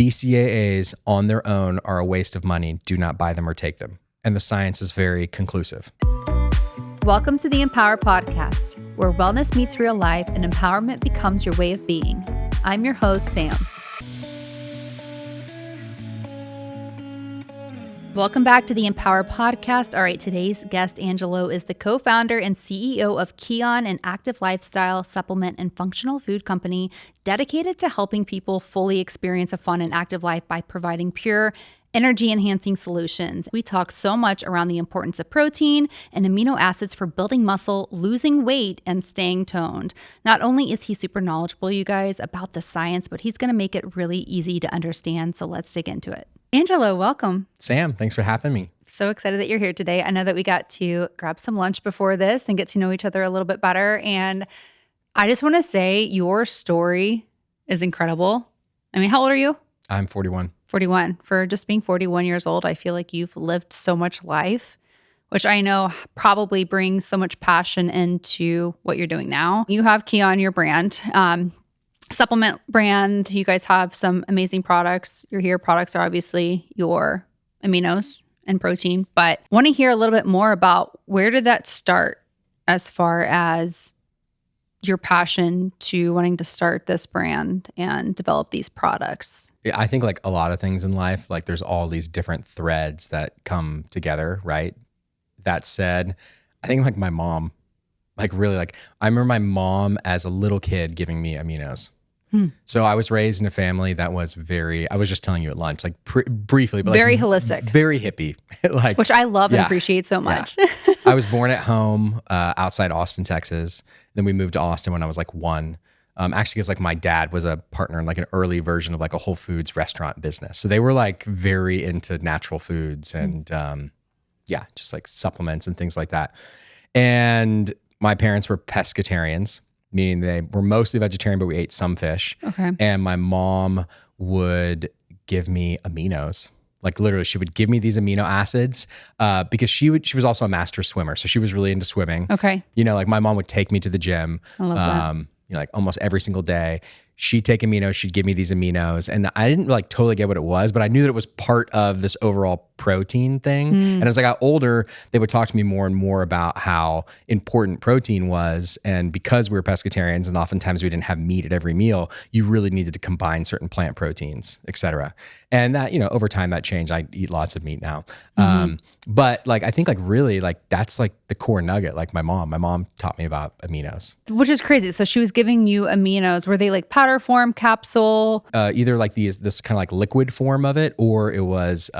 BCAAs on their own are a waste of money. Do not buy them or take them. And the science is very conclusive. Welcome to the EMPWR podcast, where wellness meets real life and empowerment becomes your way of being. I'm your host, Sam. Welcome back to the EMPWR podcast. All right, today's guest, Angelo, is the co-founder and CEO of Kion, an active lifestyle, supplement, and functional food company dedicated to helping people fully experience a fun and active life by providing pure, energy-enhancing solutions. We talk so much around the importance of protein and amino acids for building muscle, losing weight, and staying toned. Not only is he super knowledgeable, you guys, about the science, but he's going to make it really easy to understand. So let's dig into it. Angelo, welcome. Sam, thanks for having me. So excited that you're here today. I know that we got to grab some lunch before this and get to know each other a little bit better. And I just want to say your story is incredible. I mean, how old are you? I'm 41. 41. For just being 41 years old, I feel like you've lived so much life, which I know probably brings so much passion into what you're doing now. You have Kion, your brand. Supplement brand. You guys have some amazing products. Your hair products are obviously your aminos and protein, but want to hear a little bit more about where did that start as far as your passion to wanting to start this brand and develop these products? Yeah, I think like a lot of things in life, like there's all these different threads that come together, right? That said, I think like my mom, like really like, I remember my mom as a little kid giving me aminos. So I was raised in a family that was very, I was just telling you at lunch, like briefly, but very like holistic, very hippie, like which I love and appreciate so much. Yeah. I was born at home outside Austin, Texas. Then we moved to Austin when I was like 1. Actually, because like my dad was a partner in like an early version of like a Whole Foods restaurant business. So they were like very into natural foods and just like supplements and things like that. And my parents were pescatarians, meaning they were mostly vegetarian, but we ate some fish. Okay. And my mom would give me aminos. Like literally, she would give me these amino acids because she was also a master swimmer. So she was really into swimming. Okay. You know, like my mom would take me to the gym, I love that. you know, like almost every single day. She'd take aminos, she'd give me these aminos. And I didn't like totally get what it was, but I knew that it was part of this overall protein thing. And as I got older, they would talk to me more and more about how important protein was. And because we were pescatarians and oftentimes we didn't have meat at every meal, you really needed to combine certain plant proteins, et cetera. And that, you know, over time that changed. I eat lots of meat now. But like, I think like really like that's like the core nugget. Like my mom taught me about aminos. Which is crazy. So she was giving you aminos. Were they like powder form, capsule? Either like this kind of like liquid form of it, or it was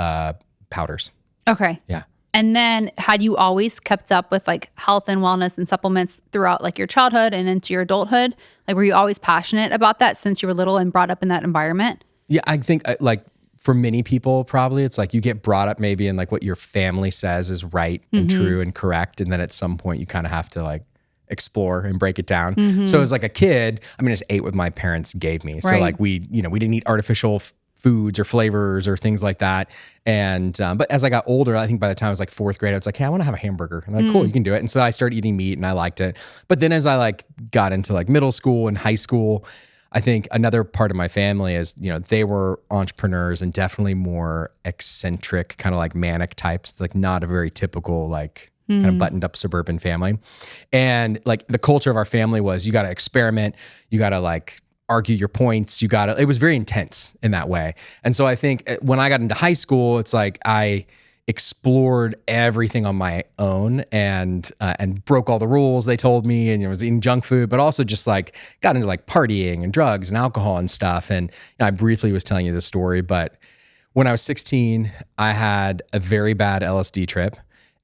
powders. Okay. Yeah. And then had you always kept up with like health and wellness and supplements throughout like your childhood and into your adulthood? Like were you always passionate about that since you were little and brought up in that environment? Yeah, I think like for many people, probably it's like you get brought up maybe in like what your family says is right and true and correct. And then at some point you kind of have to like explore and break it down. So as like a kid, I mean, I just ate what my parents gave me. So like we didn't eat artificial foods or flavors or things like that. And, but as I got older, I think by the time I was like 4th grade, I was like, hey, I want to have a hamburger. I'm like, cool, you can do it. And so I started eating meat and I liked it. But then as I like got into like middle school and high school, I think another part of my family is, you know, they were entrepreneurs and definitely more eccentric, kind of like manic types, like not a very typical, like kind of buttoned up suburban family. And like the culture of our family was you got to experiment, you got to like argue your points, it was very intense in that way. And so I think when I got into high school, it's like I explored everything on my own and broke all the rules they told me, and was eating junk food, but also just like got into like partying and drugs and alcohol and stuff. And I briefly was telling you this story, but when I was 16, I had a very bad LSD trip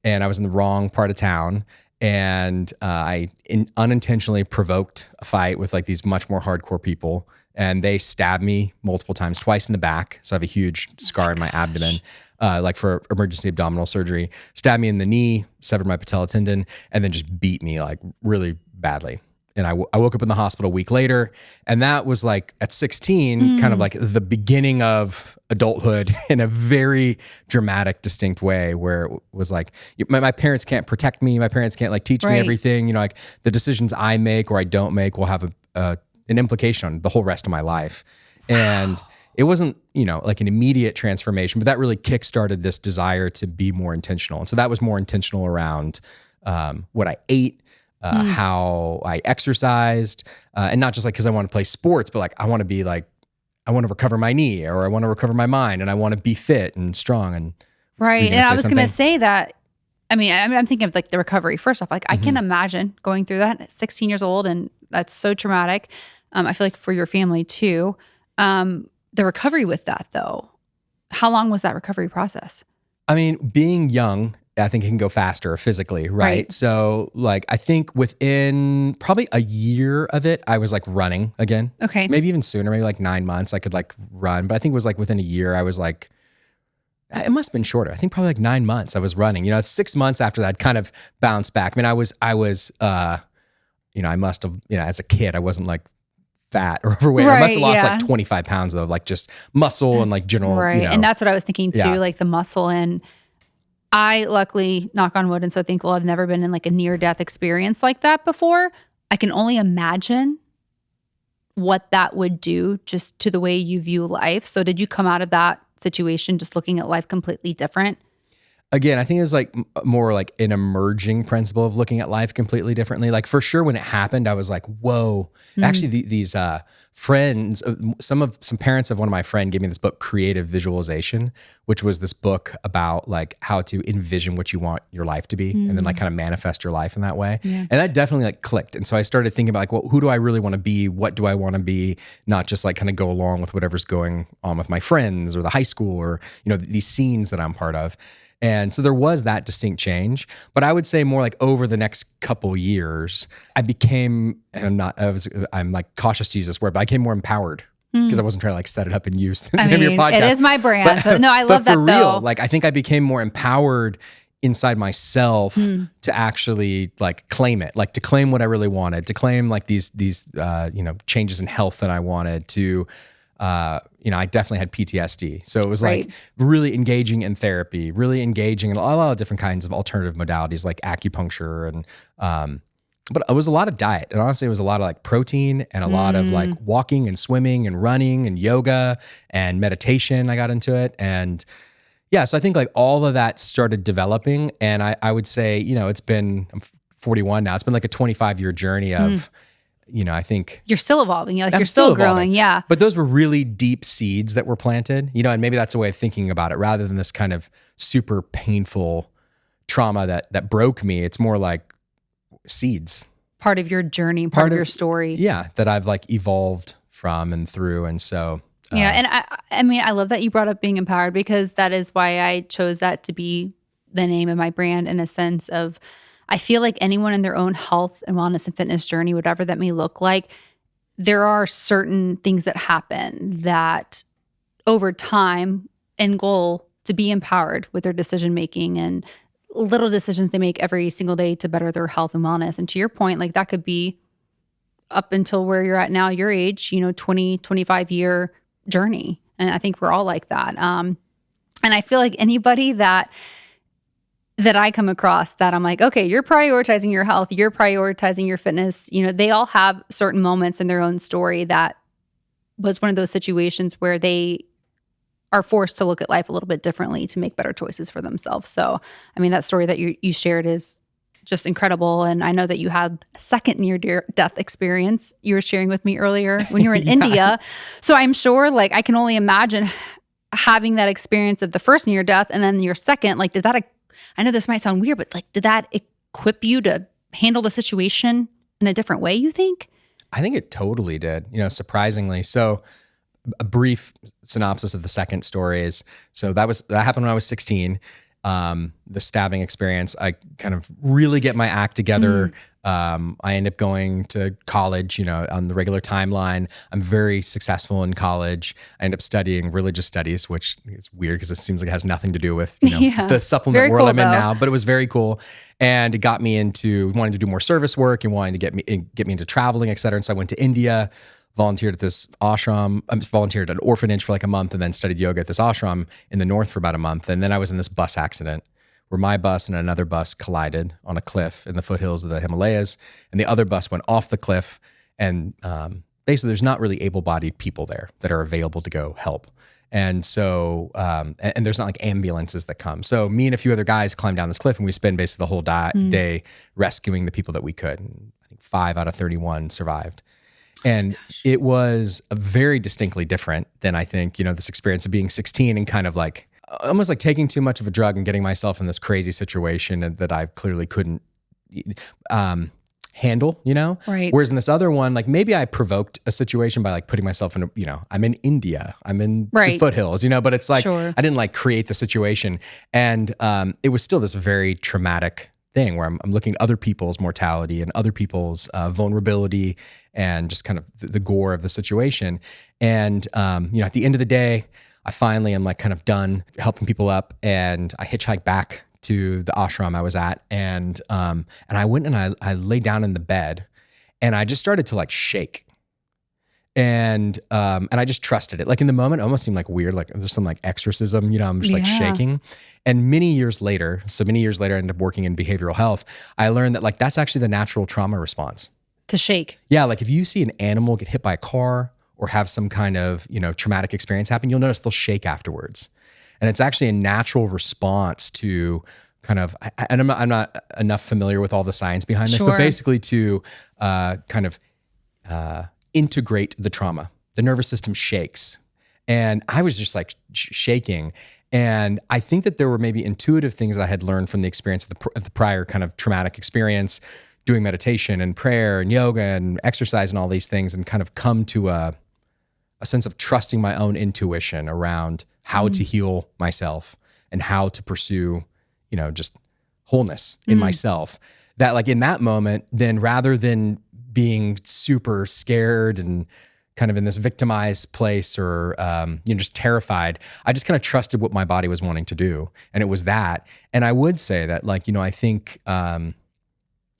and I was in the wrong part of town. And I unintentionally provoked a fight with like these much more hardcore people, and they stabbed me multiple times, twice in the back. So I have a huge scar in my abdomen, like for emergency abdominal surgery. Stabbed me in the knee, severed my patella tendon, and then just beat me like really badly. And I woke up in the hospital a week later, and that was like at 16, kind of like the beginning of adulthood in a very dramatic, distinct way, where it was like, my parents can't protect me. My parents can't like teach me everything. You know, like the decisions I make or I don't make will have an implication on the whole rest of my life. And it wasn't, like an immediate transformation, but that really kickstarted this desire to be more intentional. And so that was more intentional around what I ate, how I exercised, and not just like because I want to play sports, but like I want to be like, I want to recover my knee, or I want to recover my mind, and I want to be fit and strong. And right. And I was going to say that. I'm thinking of like the recovery. First off, like I can imagine going through that at 16 years old, and that's so traumatic. I feel like for your family too. The recovery with that though, how long was that recovery process? I mean, being young, I think it can go faster physically, right? So like, I think within probably a year of it, I was like running again. Okay. Maybe even sooner, maybe like 9 months I could like run. But I think it was like within a year, I was like, it must have been shorter. I think probably like 9 months I was running. 6 months after that kind of bounced back. I mean, I was, I must have, as a kid, I wasn't like fat or overweight. I must have lost like 25 pounds of like just muscle and like general. Right. And that's what I was thinking too, like the muscle. And I luckily, knock on wood, and so thankful, I've never been in like a near-death experience like that before. I can only imagine what that would do just to the way you view life. So did you come out of that situation just looking at life completely different? Again, I think it was like more like an emerging principle of looking at life completely differently. Like for sure when it happened, I was like, whoa. Actually, these friends, some parents of one of my friends gave me this book, Creative Visualization, which was this book about like how to envision what you want your life to be and then like kind of manifest your life in that way. Yeah. And that definitely like clicked. And so I started thinking about like, well, who do I really want to be? What do I want to be? Not just like kind of go along with whatever's going on with my friends or the high school or, these scenes that I'm part of. And so there was that distinct change, but I would say more like over the next couple years, I became, and I'm like cautious to use this word, but I became more empowered because I wasn't trying to like set it up and use the name of your podcast. It is my brand. So, no, I love that though. But for real, like I think I became more empowered inside myself to actually like claim it, like to claim what I really wanted, to claim like these changes in health that I wanted to. I definitely had PTSD. So it was like really engaging in therapy, really engaging in a lot of different kinds of alternative modalities like acupuncture and, but it was a lot of diet. And honestly, it was a lot of like protein and a lot of like walking and swimming and running and yoga and meditation. I got into it. And yeah, so I think like all of that started developing. And I would say, I'm 41 now. It's been like a 25-year journey of, I think you're still evolving. You're still growing. Evolving. Yeah. But those were really deep seeds that were planted, and maybe that's a way of thinking about it rather than this kind of super painful trauma that broke me. It's more like seeds. Part of your journey, part of your story. Yeah. That I've like evolved from and through. And so. Yeah. And I love that you brought up being empowered because that is why I chose that to be the name of my brand in a sense of, I feel like anyone in their own health and wellness and fitness journey, whatever that may look like, there are certain things that happen that over time end goal to be empowered with their decision making and little decisions they make every single day to better their health and wellness. And to your point, like that could be up until where you're at now, your age, 20, 25 year journey. And I think we're all like that. And I feel like anybody that I come across that I'm like, okay, you're prioritizing your health, you're prioritizing your fitness. They all have certain moments in their own story that was one of those situations where they are forced to look at life a little bit differently to make better choices for themselves. So, that story that you shared is just incredible. And I know that you had a second near-death experience you were sharing with me earlier when you were in India. So I'm sure, like, I can only imagine having that experience of the first near-death and then your second, like, I know this might sound weird, but like, did that equip you to handle the situation in a different way, you think? I think it totally did, surprisingly. So a brief synopsis of the second story is, so that happened when I was 16. The stabbing experience, I kind of really get my act together. I end up going to college, on the regular timeline. I'm very successful in college. I end up studying religious studies, which is weird because it seems like it has nothing to do with the supplement very world cool, I'm in though. now. But it was very cool, and it got me into wanting to do more service work and wanting to get me into traveling, et cetera. And so I went to India, volunteered at this ashram. I volunteered at an orphanage for like a month, and then studied yoga at this ashram in the north for about a month. And then I was in this bus accident where my bus and another bus collided on a cliff in the foothills of the Himalayas. And the other bus went off the cliff and basically there's not really able-bodied people there that are available to go help. And so, and there's not like ambulances that come. So me and a few other guys climbed down this cliff and we spent basically the whole day rescuing the people that we could. And I think 5 out of 31 survived. And it was very distinctly different than I think, you know, this experience of being 16 and kind of like almost like taking too much of a drug and getting myself in this crazy situation that I clearly couldn't handle, you know? Right. Whereas in this other one, like maybe I provoked a situation by like putting myself in, you know, I'm in India, I'm in the foothills, you know, but it's like, I didn't like create the situation. And it was still this very traumatic thing where I'm looking at other people's mortality and other people's vulnerability and just kind of the gore of the situation. And, you know, at the end of the day, I finally am like kind of done helping people up and I hitchhiked back to the ashram I was at. And I went and I lay down in the bed and I just started to like shake. And I just trusted it. Like in the moment, it almost seemed like weird. Like there's some like exorcism, you know, I'm just like shaking. And many years later, I ended up working in behavioral health. I learned that like, that's actually the natural trauma response. To shake. Yeah. Like if you see an animal get hit by a car or have some kind of, you know, traumatic experience happen, you'll notice they'll shake afterwards. And it's actually a natural response to kind of, and I'm not enough familiar with all the science behind this, but basically to kind of integrate the trauma. The nervous system shakes. And I was just like shaking. And I think that there were maybe intuitive things that I had learned from the experience of the prior kind of traumatic experience, doing meditation and prayer and yoga and exercise and all these things, and kind of come to a sense of trusting my own intuition around how to heal myself and how to pursue, you know, just wholeness in myself. That like in that moment, then rather than being super scared and kind of in this victimized place or, you know, just terrified, I just kind of trusted what my body was wanting to do. And it was that. And I would say that like, you know, I think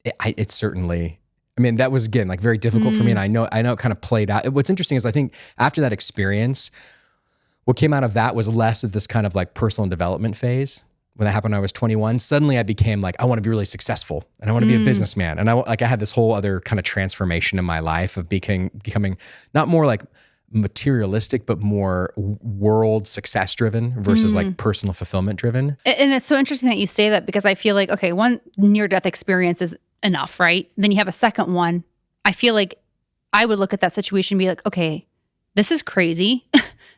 it certainly, I mean, that was again, like very difficult for me. And I know it kind of played out. What's interesting is I think after that experience, what came out of that was less of this kind of like personal development phase. When that happened when I was 21, suddenly I became like, I want to be really successful and I want to be a businessman. And I had this whole other kind of transformation in my life of becoming not more like materialistic, but more world success driven versus like personal fulfillment driven. And it's so interesting that you say that because I feel like, okay, one near-death experience is enough, right? Then you have a second one. I feel like I would look at that situation and be like, okay, this is crazy.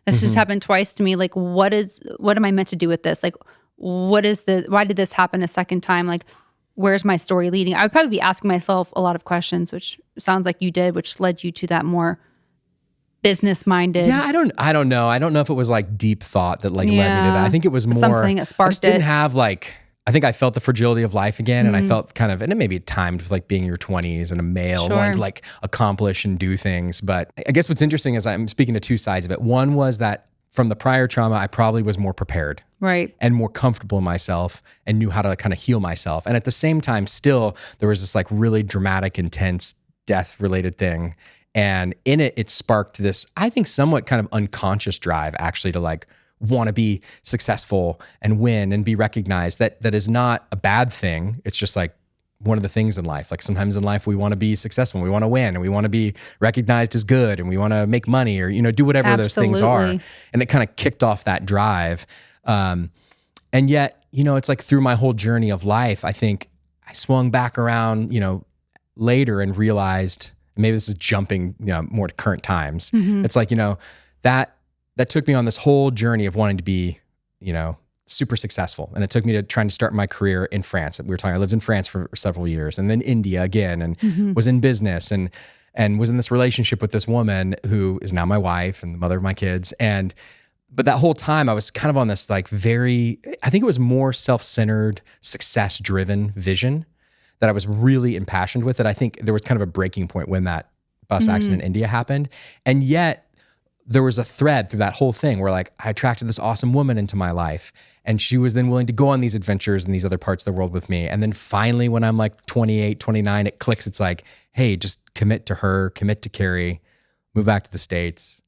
This has happened twice to me. Like, what am I meant to do with this? Like, why did this happen a second time? Like, where's my story leading? I would probably be asking myself a lot of questions, which sounds like you did, which led you to that more business-minded. Yeah, I don't know. I don't know if it was like deep thought that like led me to that. I think it was more something that sparked it. I just didn't have like, I think I felt the fragility of life again. And I felt kind of, and it may be timed with like being in your 20s and a male wanting to like accomplish and do things. But I guess what's interesting is I'm speaking to two sides of it. One was that from the prior trauma, I probably was more prepared. Right. And more comfortable in myself and knew how to kind of heal myself. And at the same time, still, there was this like really dramatic, intense death related thing. And in it, it sparked this, I think, somewhat kind of unconscious drive actually to like want to be successful and win and be recognized. That is not a bad thing. It's just like one of the things in life. Like sometimes in life, we want to be successful, we want to win, and we want to be recognized as good, and we want to make money or, you know, do whatever those things are. And it kind of kicked off that drive. And yet, you know, it's like through my whole journey of life, I think I swung back around, you know, later and realized, maybe this is jumping, you know, more to current times. It's like, you know, that took me on this whole journey of wanting to be, you know, super successful. And it took me to trying to start my career in France. I lived in France for several years and then India again, and was in business and was in this relationship with this woman who is now my wife and the mother of my kids. But that whole time I was kind of on this like I think it was more self-centered, success-driven vision that I was really impassioned with, that I think there was kind of a breaking point when that bus accident in India happened. And yet there was a thread through that whole thing where like I attracted this awesome woman into my life, and she was then willing to go on these adventures in these other parts of the world with me. And then finally, when I'm like 28, 29, it clicks. It's like, hey, just commit to her, commit to Carrie, move back to the States,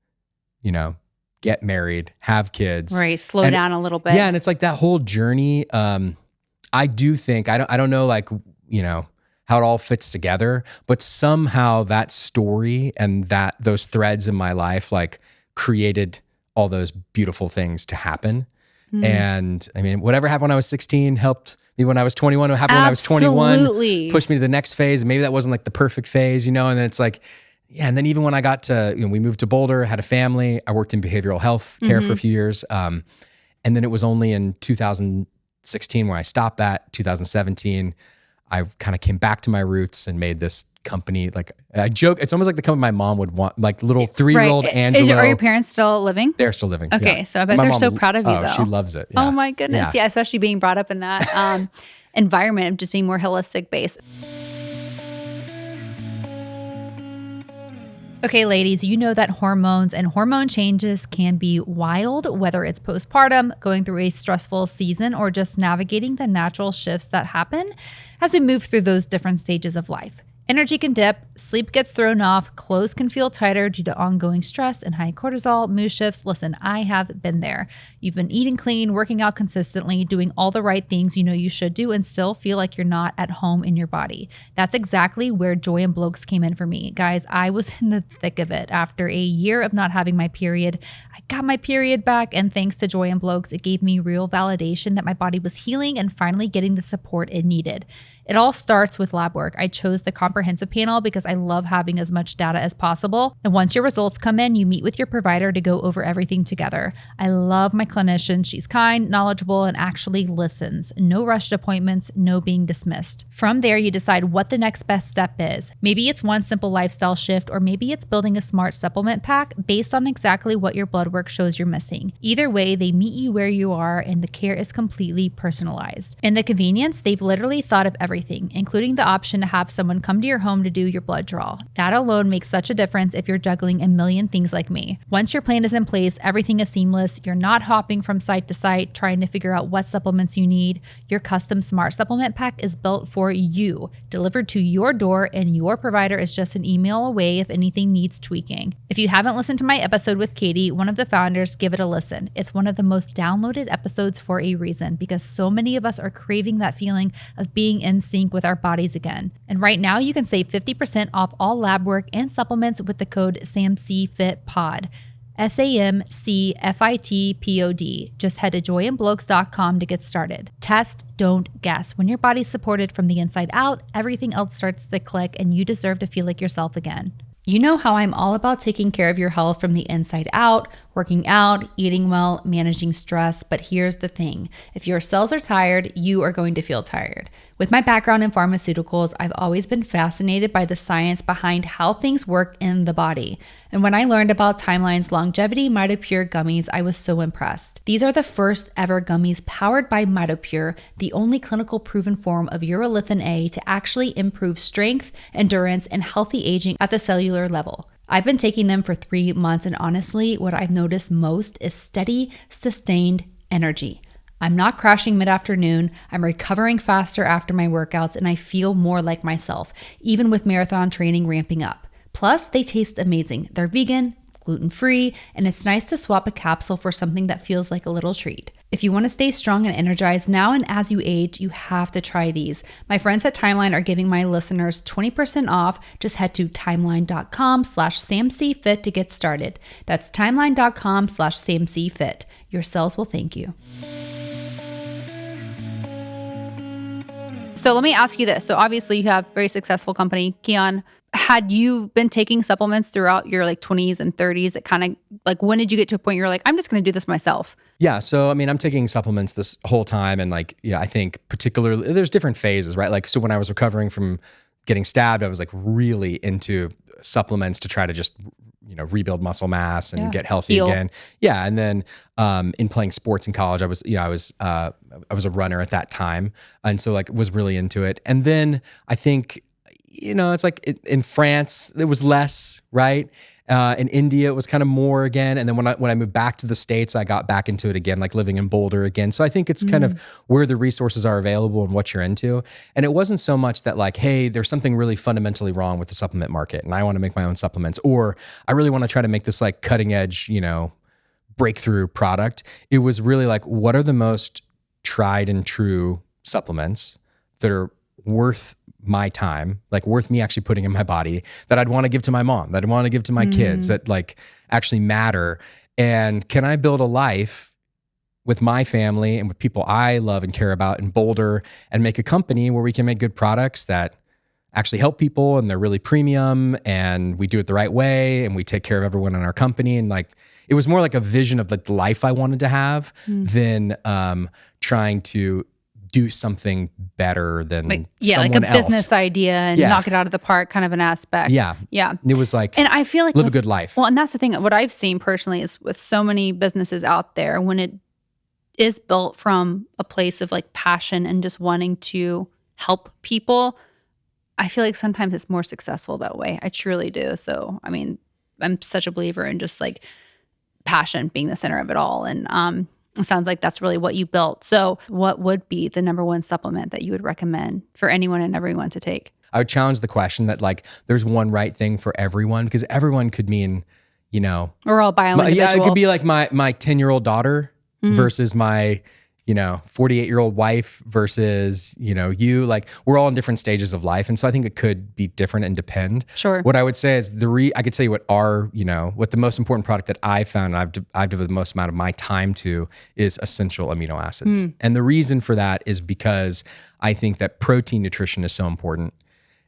you know, get married, have kids. Right. Slow down a little bit. Yeah. And it's like that whole journey. I do think, I don't know, like, you know, how it all fits together. But somehow that story and those threads in my life like created all those beautiful things to happen. And I mean, whatever happened when I was 16 helped me when I was 21. What happened when I was 21 pushed me to the next phase. Maybe that wasn't like the perfect phase, and then it's like, yeah. And then even when I got to, we moved to Boulder, had a family, I worked in behavioral health care for a few years. And then it was only in 2016 where I stopped that. 2017, I kind of came back to my roots and made this company. Like I joke, it's almost like the company my mom would want, like little 3-year-old Angelo. Are your parents still living? They're still living. Okay, yeah. so I bet they're so proud of you though. She loves it. Yeah. Oh my goodness. Yeah, especially being brought up in that environment of just being more holistic based. Okay, ladies, you know that hormones and hormone changes can be wild, whether it's postpartum, going through a stressful season, or just navigating the natural shifts that happen as we move through those different stages of life. Energy can dip, sleep gets thrown off, clothes can feel tighter due to ongoing stress and high cortisol, mood shifts. Listen, I have been there. You've been eating clean, working out consistently, doing all the right things you know you should do, and still feel like you're not at home in your body. That's exactly where Joy and Blokes came in for me. Guys, I was in the thick of it. After a year of not having my period, I got my period back, and thanks to Joy and Blokes, it gave me real validation that my body was healing and finally getting the support it needed. It all starts with lab work. I chose the comprehensive panel because I love having as much data as possible. And once your results come in, you meet with your provider to go over everything together. I love my clinician. She's kind, knowledgeable, and actually listens. No rushed appointments, no being dismissed. From there, you decide what the next best step is. Maybe it's one simple lifestyle shift, or maybe it's building a smart supplement pack based on exactly what your blood work shows you're missing. Either way, they meet you where you are, and the care is completely personalized. And the convenience, they've literally thought of everything, including the option to have someone come to your home to do your blood draw. That alone makes such a difference if you're juggling a million things like me. Once your plan is in place, everything is seamless. You're not hopping from site to site trying to figure out what supplements you need. Your custom smart supplement pack is built for you, delivered to your door, and your provider is just an email away if anything needs tweaking. If you haven't listened to my episode with Katie, one of the founders, give it a listen. It's one of the most downloaded episodes for a reason, because so many of us are craving that feeling of being in sync with our bodies again. And right now you can save 50% off all lab work and supplements with the code SAMCFITPOD. SAMCFITPOD. Just head to joyandblokes.com to get started. Test, don't guess. When your body's supported from the inside out, everything else starts to click, and you deserve to feel like yourself again. You know how I'm all about taking care of your health from the inside out, working out, eating well, managing stress. But here's the thing. If your cells are tired, you are going to feel tired. With my background in pharmaceuticals, I've always been fascinated by the science behind how things work in the body. And when I learned about Timeline's longevity MitoPure gummies, I was so impressed. These are the first ever gummies powered by MitoPure, the only clinical proven form of urolithin A to actually improve strength, endurance, and healthy aging at the cellular level. I've been taking them for 3 months, and honestly, what I've noticed most is steady, sustained energy. I'm not crashing mid-afternoon, I'm recovering faster after my workouts, and I feel more like myself, even with marathon training ramping up. Plus, they taste amazing. They're vegan, gluten-free, and it's nice to swap a capsule for something that feels like a little treat. If you want to stay strong and energized now and as you age, you have to try these. My friends at Timeline are giving my listeners 20% off. Just head to timeline.com/SamCFit to get started. That's timeline.com/SamCFit. Your cells will thank you. So let me ask you this. So obviously you have a very successful company, Kion. Had you been taking supplements throughout your 20s and 30s, it kind of when did you get to a point you're like, I'm just going to do this myself? Yeah. So, I mean, I'm taking supplements this whole time. And I think particularly there's different phases, right? So when I was recovering from getting stabbed, I was really into supplements to try to just, rebuild muscle mass and get healthy again. Yeah. And then, in playing sports in college, I was a runner at that time. And so was really into it. And then I think, it's in France, there was less, right? In India, it was kind of more again. And then when I moved back to the States, I got back into it again, living in Boulder again. So I think it's kind of where the resources are available and what you're into. And it wasn't so much that hey, there's something really fundamentally wrong with the supplement market and I want to make my own supplements, or I really want to try to make this cutting edge, breakthrough product. It was really what are the most tried and true supplements that are worth my time, like worth me actually putting in my body, that I'd want to give to my mom, that I'd want to give to my kids, that like actually matter? And can I build a life with my family and with people I love and care about in Boulder, and make a company where we can make good products that actually help people, and they're really premium, and we do it the right way, and we take care of everyone in our company? And like, it was more like a vision of like the life I wanted to have than trying to do something better than someone like a else. Business idea and knock it out of the park kind of an aspect. Yeah. It was like, and I feel like live a good life. Well, and that's the thing. What I've seen personally is with so many businesses out there, when it is built from a place of like passion and just wanting to help people, I feel like sometimes it's more successful that way. I truly do. So, I mean, I'm such a believer in just like passion being the center of it all. And it sounds like that's really what you built. So what would be the number one supplement that you would recommend for anyone and everyone to take? I would challenge the question that like there's one right thing for everyone, because everyone could mean, you know, we're all bio-individual. Yeah, it could be like my 10-year-old daughter versus my, 48-year-old wife versus, you. Like, we're all in different stages of life. And so I think it could be different and depend. Sure. What I would say is I could tell you what what the most important product that I found, and I've devoted the most amount of my time to, is essential amino acids. And the reason for that is because I think that protein nutrition is so important.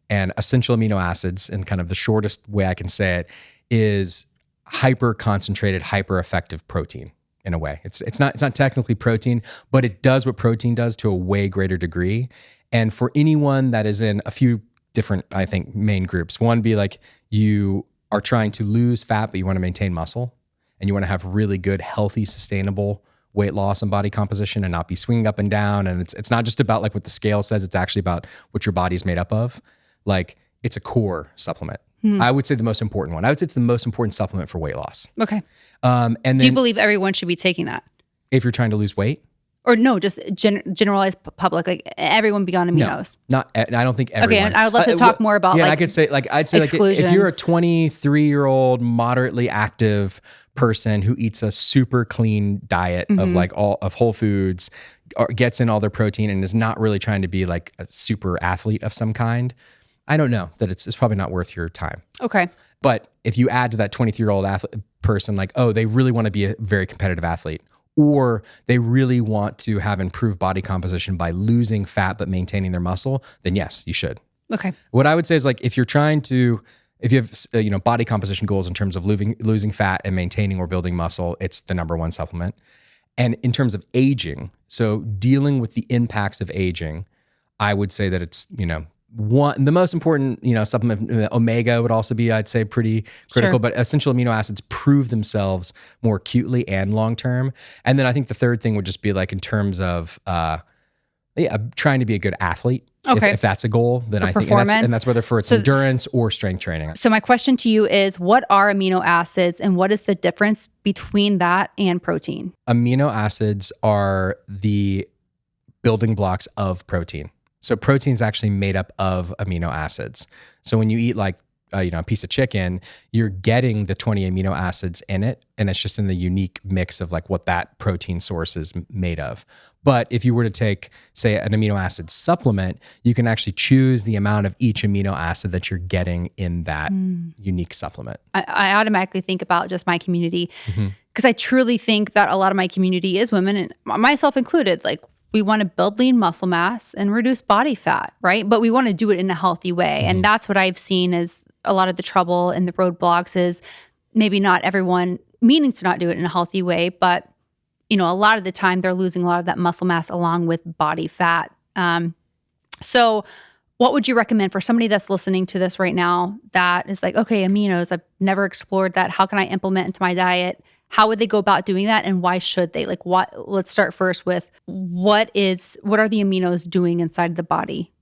And essential amino acids, and kind of the shortest way I can say it, is hyper concentrated, hyper effective protein. In a way, it's not technically protein, but it does what protein does to a way greater degree. And for anyone that is in a few different, I think, main groups, one be like, you are trying to lose fat, but you want to maintain muscle, and you want to have really good, healthy, sustainable weight loss and body composition, and not be swinging up and down. And it's not just about like what the scale says; it's actually about what your body is made up of. Like, it's a core supplement. I would say the most important one. I would say it's the most important supplement for weight loss. Okay. And then, do you believe everyone should be taking that? If you're trying to lose weight? Or no, just generalized public, like everyone be on Aminos. No, I don't think everyone. Okay, and I would love to talk more about I'd say if you're a 23-year-old moderately active person who eats a super clean diet of like all of whole foods, or gets in all their protein, and is not really trying to be like a super athlete of some kind, I don't know that it's probably not worth your time. Okay. But if you add to that 23-year-old person, like, oh, they really want to be a very competitive athlete, or they really want to have improved body composition by losing fat but maintaining their muscle, then yes, you should. Okay. What I would say is, like, if you have body composition goals in terms of losing fat and maintaining or building muscle, it's the number one supplement. And in terms of aging, so dealing with the impacts of aging, I would say that it's, the most important, supplement, omega would also be, I'd say, pretty critical, but essential amino acids prove themselves more acutely and long-term. And then I think the third thing would just be like, in terms of, trying to be a good athlete. Okay. If that's a goal, then I think, and that's whether for endurance or strength training. So my question to you is, what are amino acids, and what is the difference between that and protein? Amino acids are the building blocks of protein. So protein is actually made up of amino acids. So when you eat like a piece of chicken, you're getting the 20 amino acids in it, and it's just in the unique mix of like what that protein source is made of. But if you were to take, say, an amino acid supplement, you can actually choose the amount of each amino acid that you're getting in that unique supplement. I automatically think about just my community, because I truly think that a lot of my community is women, and myself included. Like, we want to build lean muscle mass and reduce body fat, right? But we want to do it in a healthy way. And that's what I've seen is a lot of the trouble and the roadblocks is maybe not everyone meaning to not do it in a healthy way, but a lot of the time they're losing a lot of that muscle mass along with body fat. So what would you recommend for somebody that's listening to this right now that is like, okay, aminos, I've never explored that. How can I implement into my diet? How would they go about doing that, and why should they? Like, let's start first with what are the aminos doing inside the body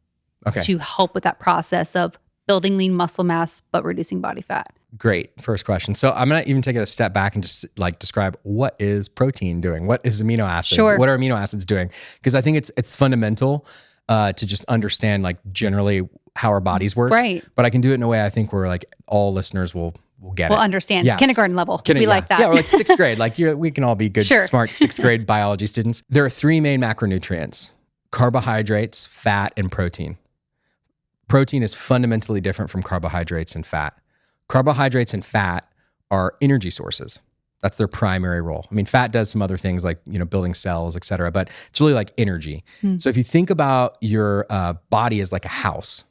to help with that process of building lean muscle mass but reducing body fat? Great first question. So I'm gonna even take it a step back and just like describe what is protein doing? What is amino acids? Sure. What are amino acids doing? Because I think it's fundamental to just understand like generally how our bodies work. Right. But I can do it in a way I think where like all listeners will get we'll it. Understand. Yeah. Kindergarten level. Like that. Yeah, or like sixth grade. Like we can all be good, smart sixth grade biology students. There are three main macronutrients: carbohydrates, fat, and protein. Protein is fundamentally different from carbohydrates and fat. Carbohydrates and fat are energy sources. That's their primary role. I mean, fat does some other things like, building cells, et cetera, but it's really like energy. So if you think about your body as like a house,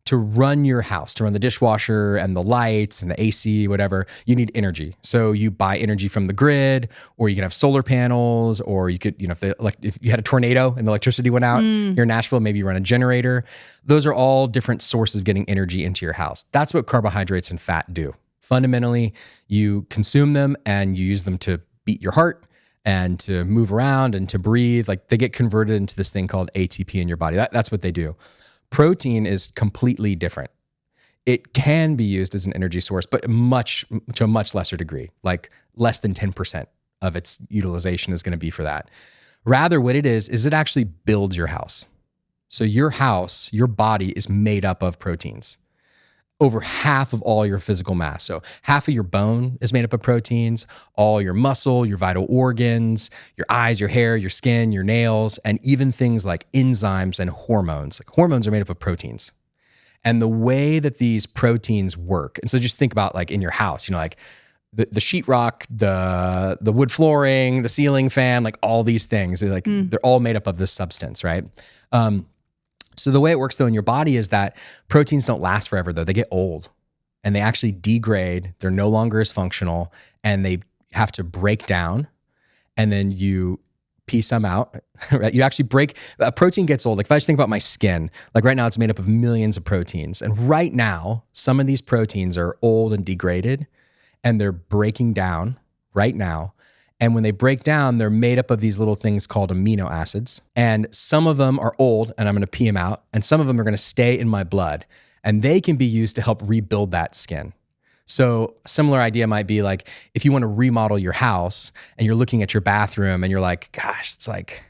to run your house, to run the dishwasher and the lights and the AC, whatever, you need energy. So you buy energy from the grid, or you can have solar panels, or you could, if you had a tornado and the electricity went out here in Nashville, maybe you run a generator. Those are all different sources of getting energy into your house. That's what carbohydrates and fat do. Fundamentally, you consume them and you use them to beat your heart and to move around and to breathe. Like they get converted into this thing called ATP in your body. That's what they do. Protein is completely different. It can be used as an energy source, but to a much lesser degree, like less than 10% of its utilization is going to be for that. Rather, what it is it actually builds your house. So your house, your body is made up of proteins. Over half of all your physical mass. So half of your bone is made up of proteins, all your muscle, your vital organs, your eyes, your hair, your skin, your nails, and even things like enzymes and hormones. Like hormones are made up of proteins. And the way that these proteins work, and so just think about like in your house, like the sheetrock, the wood flooring, the ceiling fan, like all these things, they're all made up of this substance, right? So the way it works though in your body is that proteins don't last forever though. They get old and they actually degrade. They're no longer as functional and they have to break down, and then you pee some out, right? You actually a protein gets old. Like if I just think about my skin, like right now it's made up of millions of proteins. And right now, some of these proteins are old and degraded and they're breaking down right now. And when they break down, they're made up of these little things called amino acids. And some of them are old and I'm going to pee them out. And some of them are going to stay in my blood. And they can be used to help rebuild that skin. So a similar idea might be like if you want to remodel your house and you're looking at your bathroom and you're like, gosh, it's like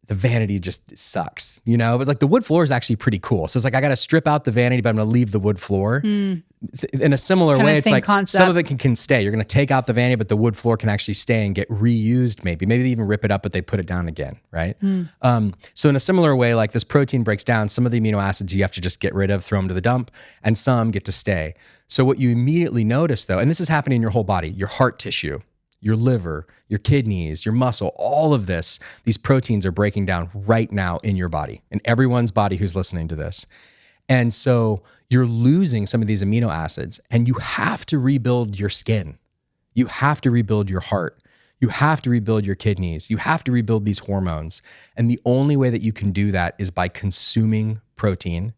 the vanity just sucks, But like the wood floor is actually pretty cool. So it's like I got to strip out the vanity, but I'm going to leave the wood floor. In a similar way, it's like concept. Some of it can stay. You're going to take out the vanity, but the wood floor can actually stay and get reused maybe. Maybe they even rip it up, but they put it down again, right? So in a similar way, like this protein breaks down, some of the amino acids you have to just get rid of, throw them to the dump, and some get to stay. So what you immediately notice though, and this is happening in your whole body, your heart tissue, your liver, your kidneys, your muscle, all of this, these proteins are breaking down right now in your body, in everyone's body who's listening to this. And so you're losing some of these amino acids and you have to rebuild your skin. You have to rebuild your heart. You have to rebuild your kidneys. You have to rebuild these hormones. And the only way that you can do that is by consuming protein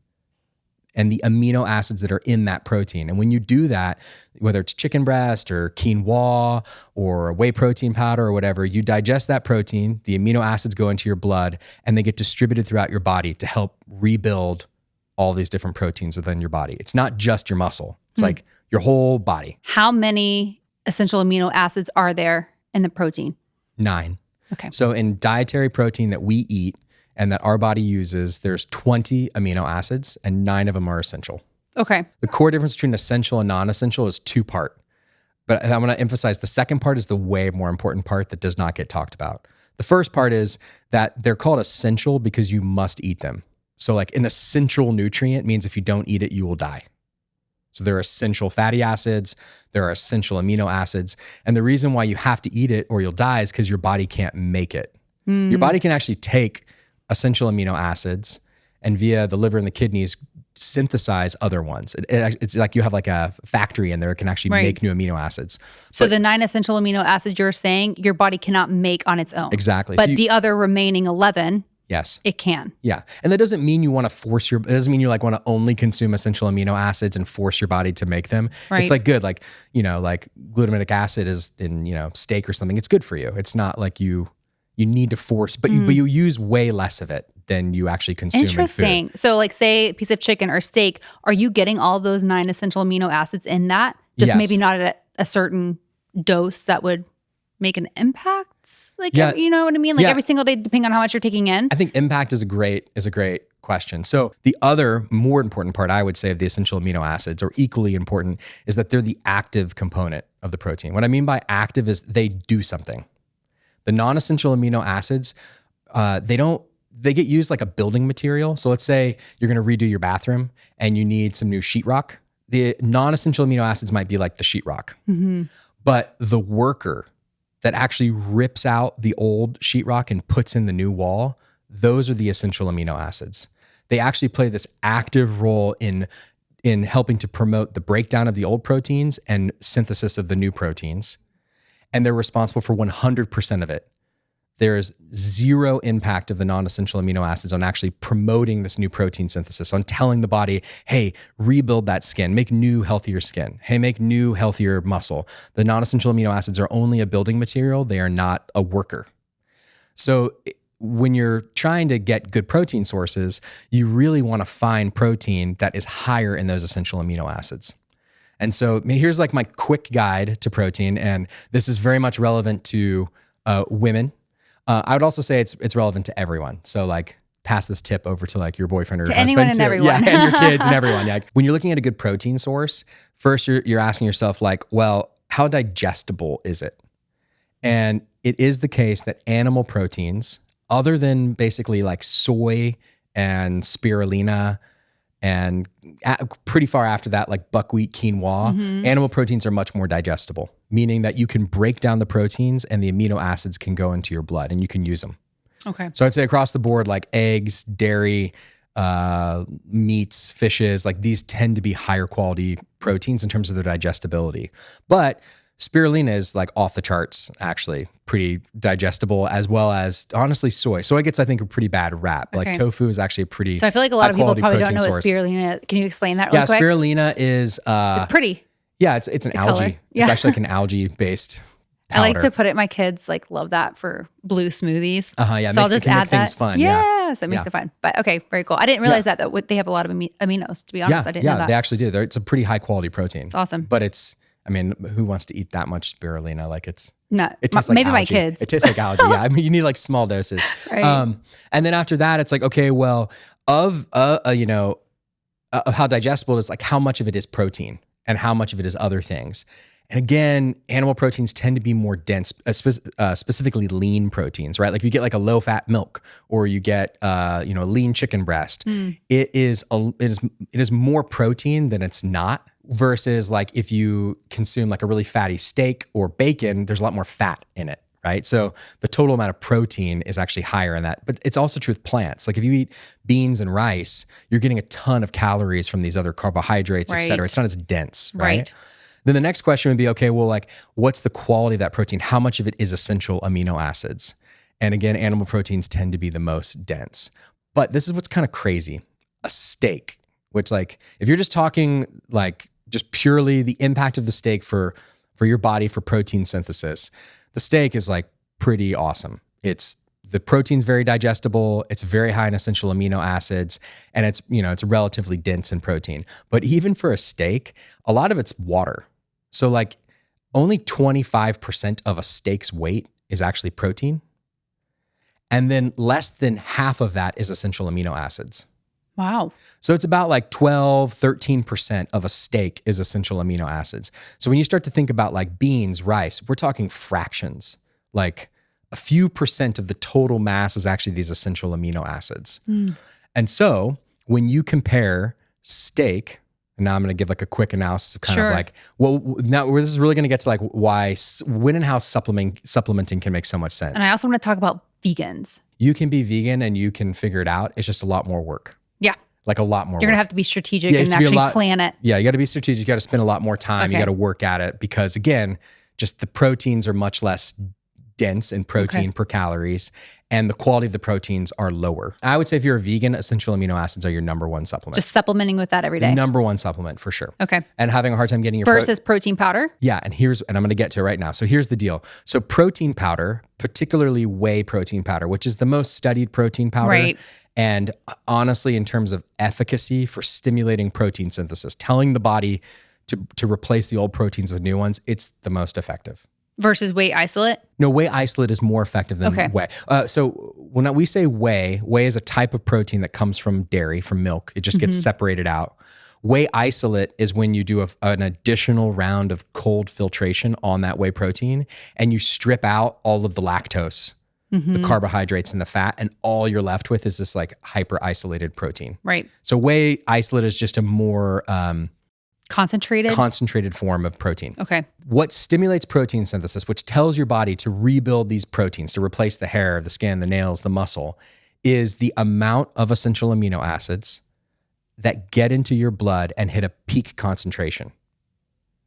and the amino acids that are in that protein. And when you do that, whether it's chicken breast or quinoa or whey protein powder or whatever, you digest that protein, the amino acids go into your blood, and they get distributed throughout your body to help rebuild all these different proteins within your body. It's not just your muscle. It's like your whole body. How many essential amino acids are there in the protein? 9. Okay. So in dietary protein that we eat, and that our body uses, there's 20 amino acids and 9 of them are essential. Okay. The core difference between essential and non-essential is 2-part. But I want to emphasize the second part is the way more important part that does not get talked about. The first part is that they're called essential because you must eat them. So like an essential nutrient means if you don't eat it, you will die. So there are essential fatty acids, there are essential amino acids. And the reason why you have to eat it or you'll die is because your body can't make it. Your body can actually take essential amino acids and via the liver and the kidneys synthesize other ones. It's like you have like a factory in there that can actually make new amino acids. So the 9 essential amino acids you're saying your body cannot make on its own. Exactly. But so the other remaining 11, yes, it can. Yeah. And that doesn't mean you want to it doesn't mean you like want to only consume essential amino acids and force your body to make them. Right. It's like good, like, like glutamic acid is in, steak or something. It's good for you. It's not like you need to force, but you use way less of it than you actually consume. Interesting. In food. So like say a piece of chicken or steak, are you getting all of those 9 essential amino acids in that? Just maybe not at a certain dose that would make an impact? Like, you know what I mean? Like every single day, depending on how much you're taking in? I think impact is a great question. So the other more important part, I would say, of the essential amino acids, or equally important, is that they're the active component of the protein. What I mean by active is they do something. The non-essential amino acids, they they get used like a building material. So let's say you're going to redo your bathroom and you need some new sheetrock. The non-essential amino acids might be like the sheetrock, but the worker that actually rips out the old sheetrock and puts in the new wall, those are the essential amino acids. They actually play this active role in helping to promote the breakdown of the old proteins and synthesis of the new proteins. And they're responsible for 100% of it. There's zero impact of the non-essential amino acids on actually promoting this new protein synthesis, on telling the body, hey, rebuild that skin, make new, healthier skin. Hey, make new, healthier muscle. The non-essential amino acids are only a building material. They are not a worker. So when you're trying to get good protein sources, you really want to find protein that is higher in those essential amino acids. And so here's like my quick guide to protein. And this is very much relevant to women. I would also say it's relevant to everyone. So like pass this tip over to like your boyfriend or your husband anyone and too. everyone. Yeah, and your kids and everyone. Yeah. When you're looking at a good protein source, first you're asking yourself like, well, how digestible is it? And it is the case that animal proteins, other than basically like soy and spirulina and pretty far after that, like buckwheat, quinoa, animal proteins are much more digestible, meaning that you can break down the proteins and the amino acids can go into your blood and you can use them. Okay. So I'd say across the board, like eggs, dairy, meats, fishes, like these tend to be higher quality proteins in terms of their digestibility. But spirulina is like off the charts, actually, pretty digestible, as well as honestly soy. Soy gets, I think, a pretty bad rap. Like tofu is actually a pretty So I feel like a lot of people probably don't know source. what spirulina is. Can you explain that real quick? Spirulina is it's pretty. Yeah, it's an algae. color. Yeah. It's actually like an algae based powder. I like to put it, my kids like love that for blue smoothies. Yeah, so I'll just add make things that. fun. Yes, it makes it fun. But okay, very cool. I didn't realize that they have a lot of aminos, to be honest. I didn't know that. They actually do. It's a pretty high quality protein. It's awesome. But I mean, who wants to eat that much spirulina? Like it tastes like maybe algae. My kids. It tastes like algae. Yeah, I mean, you need like small doses. Right. And then after that, it's like, okay, well, of how digestible it is, like how much of it is protein and how much of it is other things. And again, animal proteins tend to be more dense, specifically lean proteins, right? Like if you get like a low fat milk or you get lean chicken breast, it is more protein than it's not. Versus like if you consume like a really fatty steak or bacon, there's a lot more fat in it, right? So the total amount of protein is actually higher in that. But it's also true with plants. Like if you eat beans and rice, you're getting a ton of calories from these other carbohydrates, et cetera. It's not as dense, right? Then the next question would be, okay, well, like what's the quality of that protein? How much of it is essential amino acids? And again, animal proteins tend to be the most dense. But this is what's kind of crazy. A steak, which like, if you're just talking like just purely the impact of the steak for your body for protein synthesis, the steak is like pretty awesome. The protein's very digestible, it's very high in essential amino acids, and it's relatively dense in protein. But even for a steak, a lot of it's water. So like only 25% of a steak's weight is actually protein. And then less than half of that is essential amino acids. Wow. So it's about like 12, 13% of a steak is essential amino acids. So when you start to think about like beans, rice, we're talking fractions. Like a few percent of the total mass is actually these essential amino acids. And so when you compare steak, and now I'm going to give like a quick analysis of kind of like, well, now this is really going to get to like why, when and how supplementing can make so much sense. And I also want to talk about vegans. You can be vegan and you can figure it out. It's just a lot more work. Yeah. Like a lot more You're going to have to be strategic and actually plan it. Yeah, you got to be strategic. You got to spend a lot more time. You got to work at it because again, just the proteins are much less dense in protein per calories and the quality of the proteins are lower. I would say if you're a vegan, essential amino acids are your number one supplement. Just supplementing with that every day. Number one supplement for sure. Okay. And having a hard time getting your versus protein powder. Yeah, and I'm going to get to it right now. So here's the deal. So protein powder, particularly whey protein powder, which is the most studied protein powder. Right. And honestly, in terms of efficacy for stimulating protein synthesis, telling the body to replace the old proteins with new ones, it's the most effective. Versus whey isolate? No, whey isolate is more effective than whey. So when we say whey is a type of protein that comes from dairy, from milk. It just gets separated out. Whey isolate is when you do an additional round of cold filtration on that whey protein and you strip out all of the lactose the carbohydrates and the fat, and all you're left with is this like hyper isolated protein. Right. So whey isolate is just a more concentrated form of protein. Okay. What stimulates protein synthesis, which tells your body to rebuild these proteins, to replace the hair, the skin, the nails, the muscle, is the amount of essential amino acids that get into your blood and hit a peak concentration.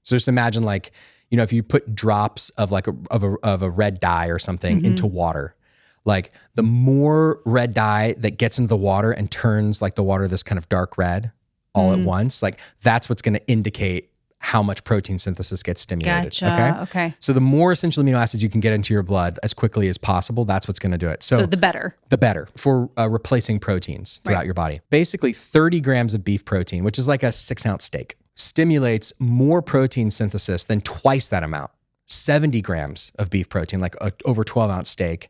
So just imagine like, you know, if you put drops of like a red dye or something into water, like the more red dye that gets into the water and turns like the water this kind of dark red all at once, like that's what's going to indicate how much protein synthesis gets stimulated. Gotcha. Okay. So the more essential amino acids you can get into your blood as quickly as possible, that's what's going to do it. So the better. The better for replacing proteins throughout your body. Basically 30 grams of beef protein, which is like a 6-ounce steak, stimulates more protein synthesis than twice that amount, 70 grams of beef protein, like over 12-ounce steak,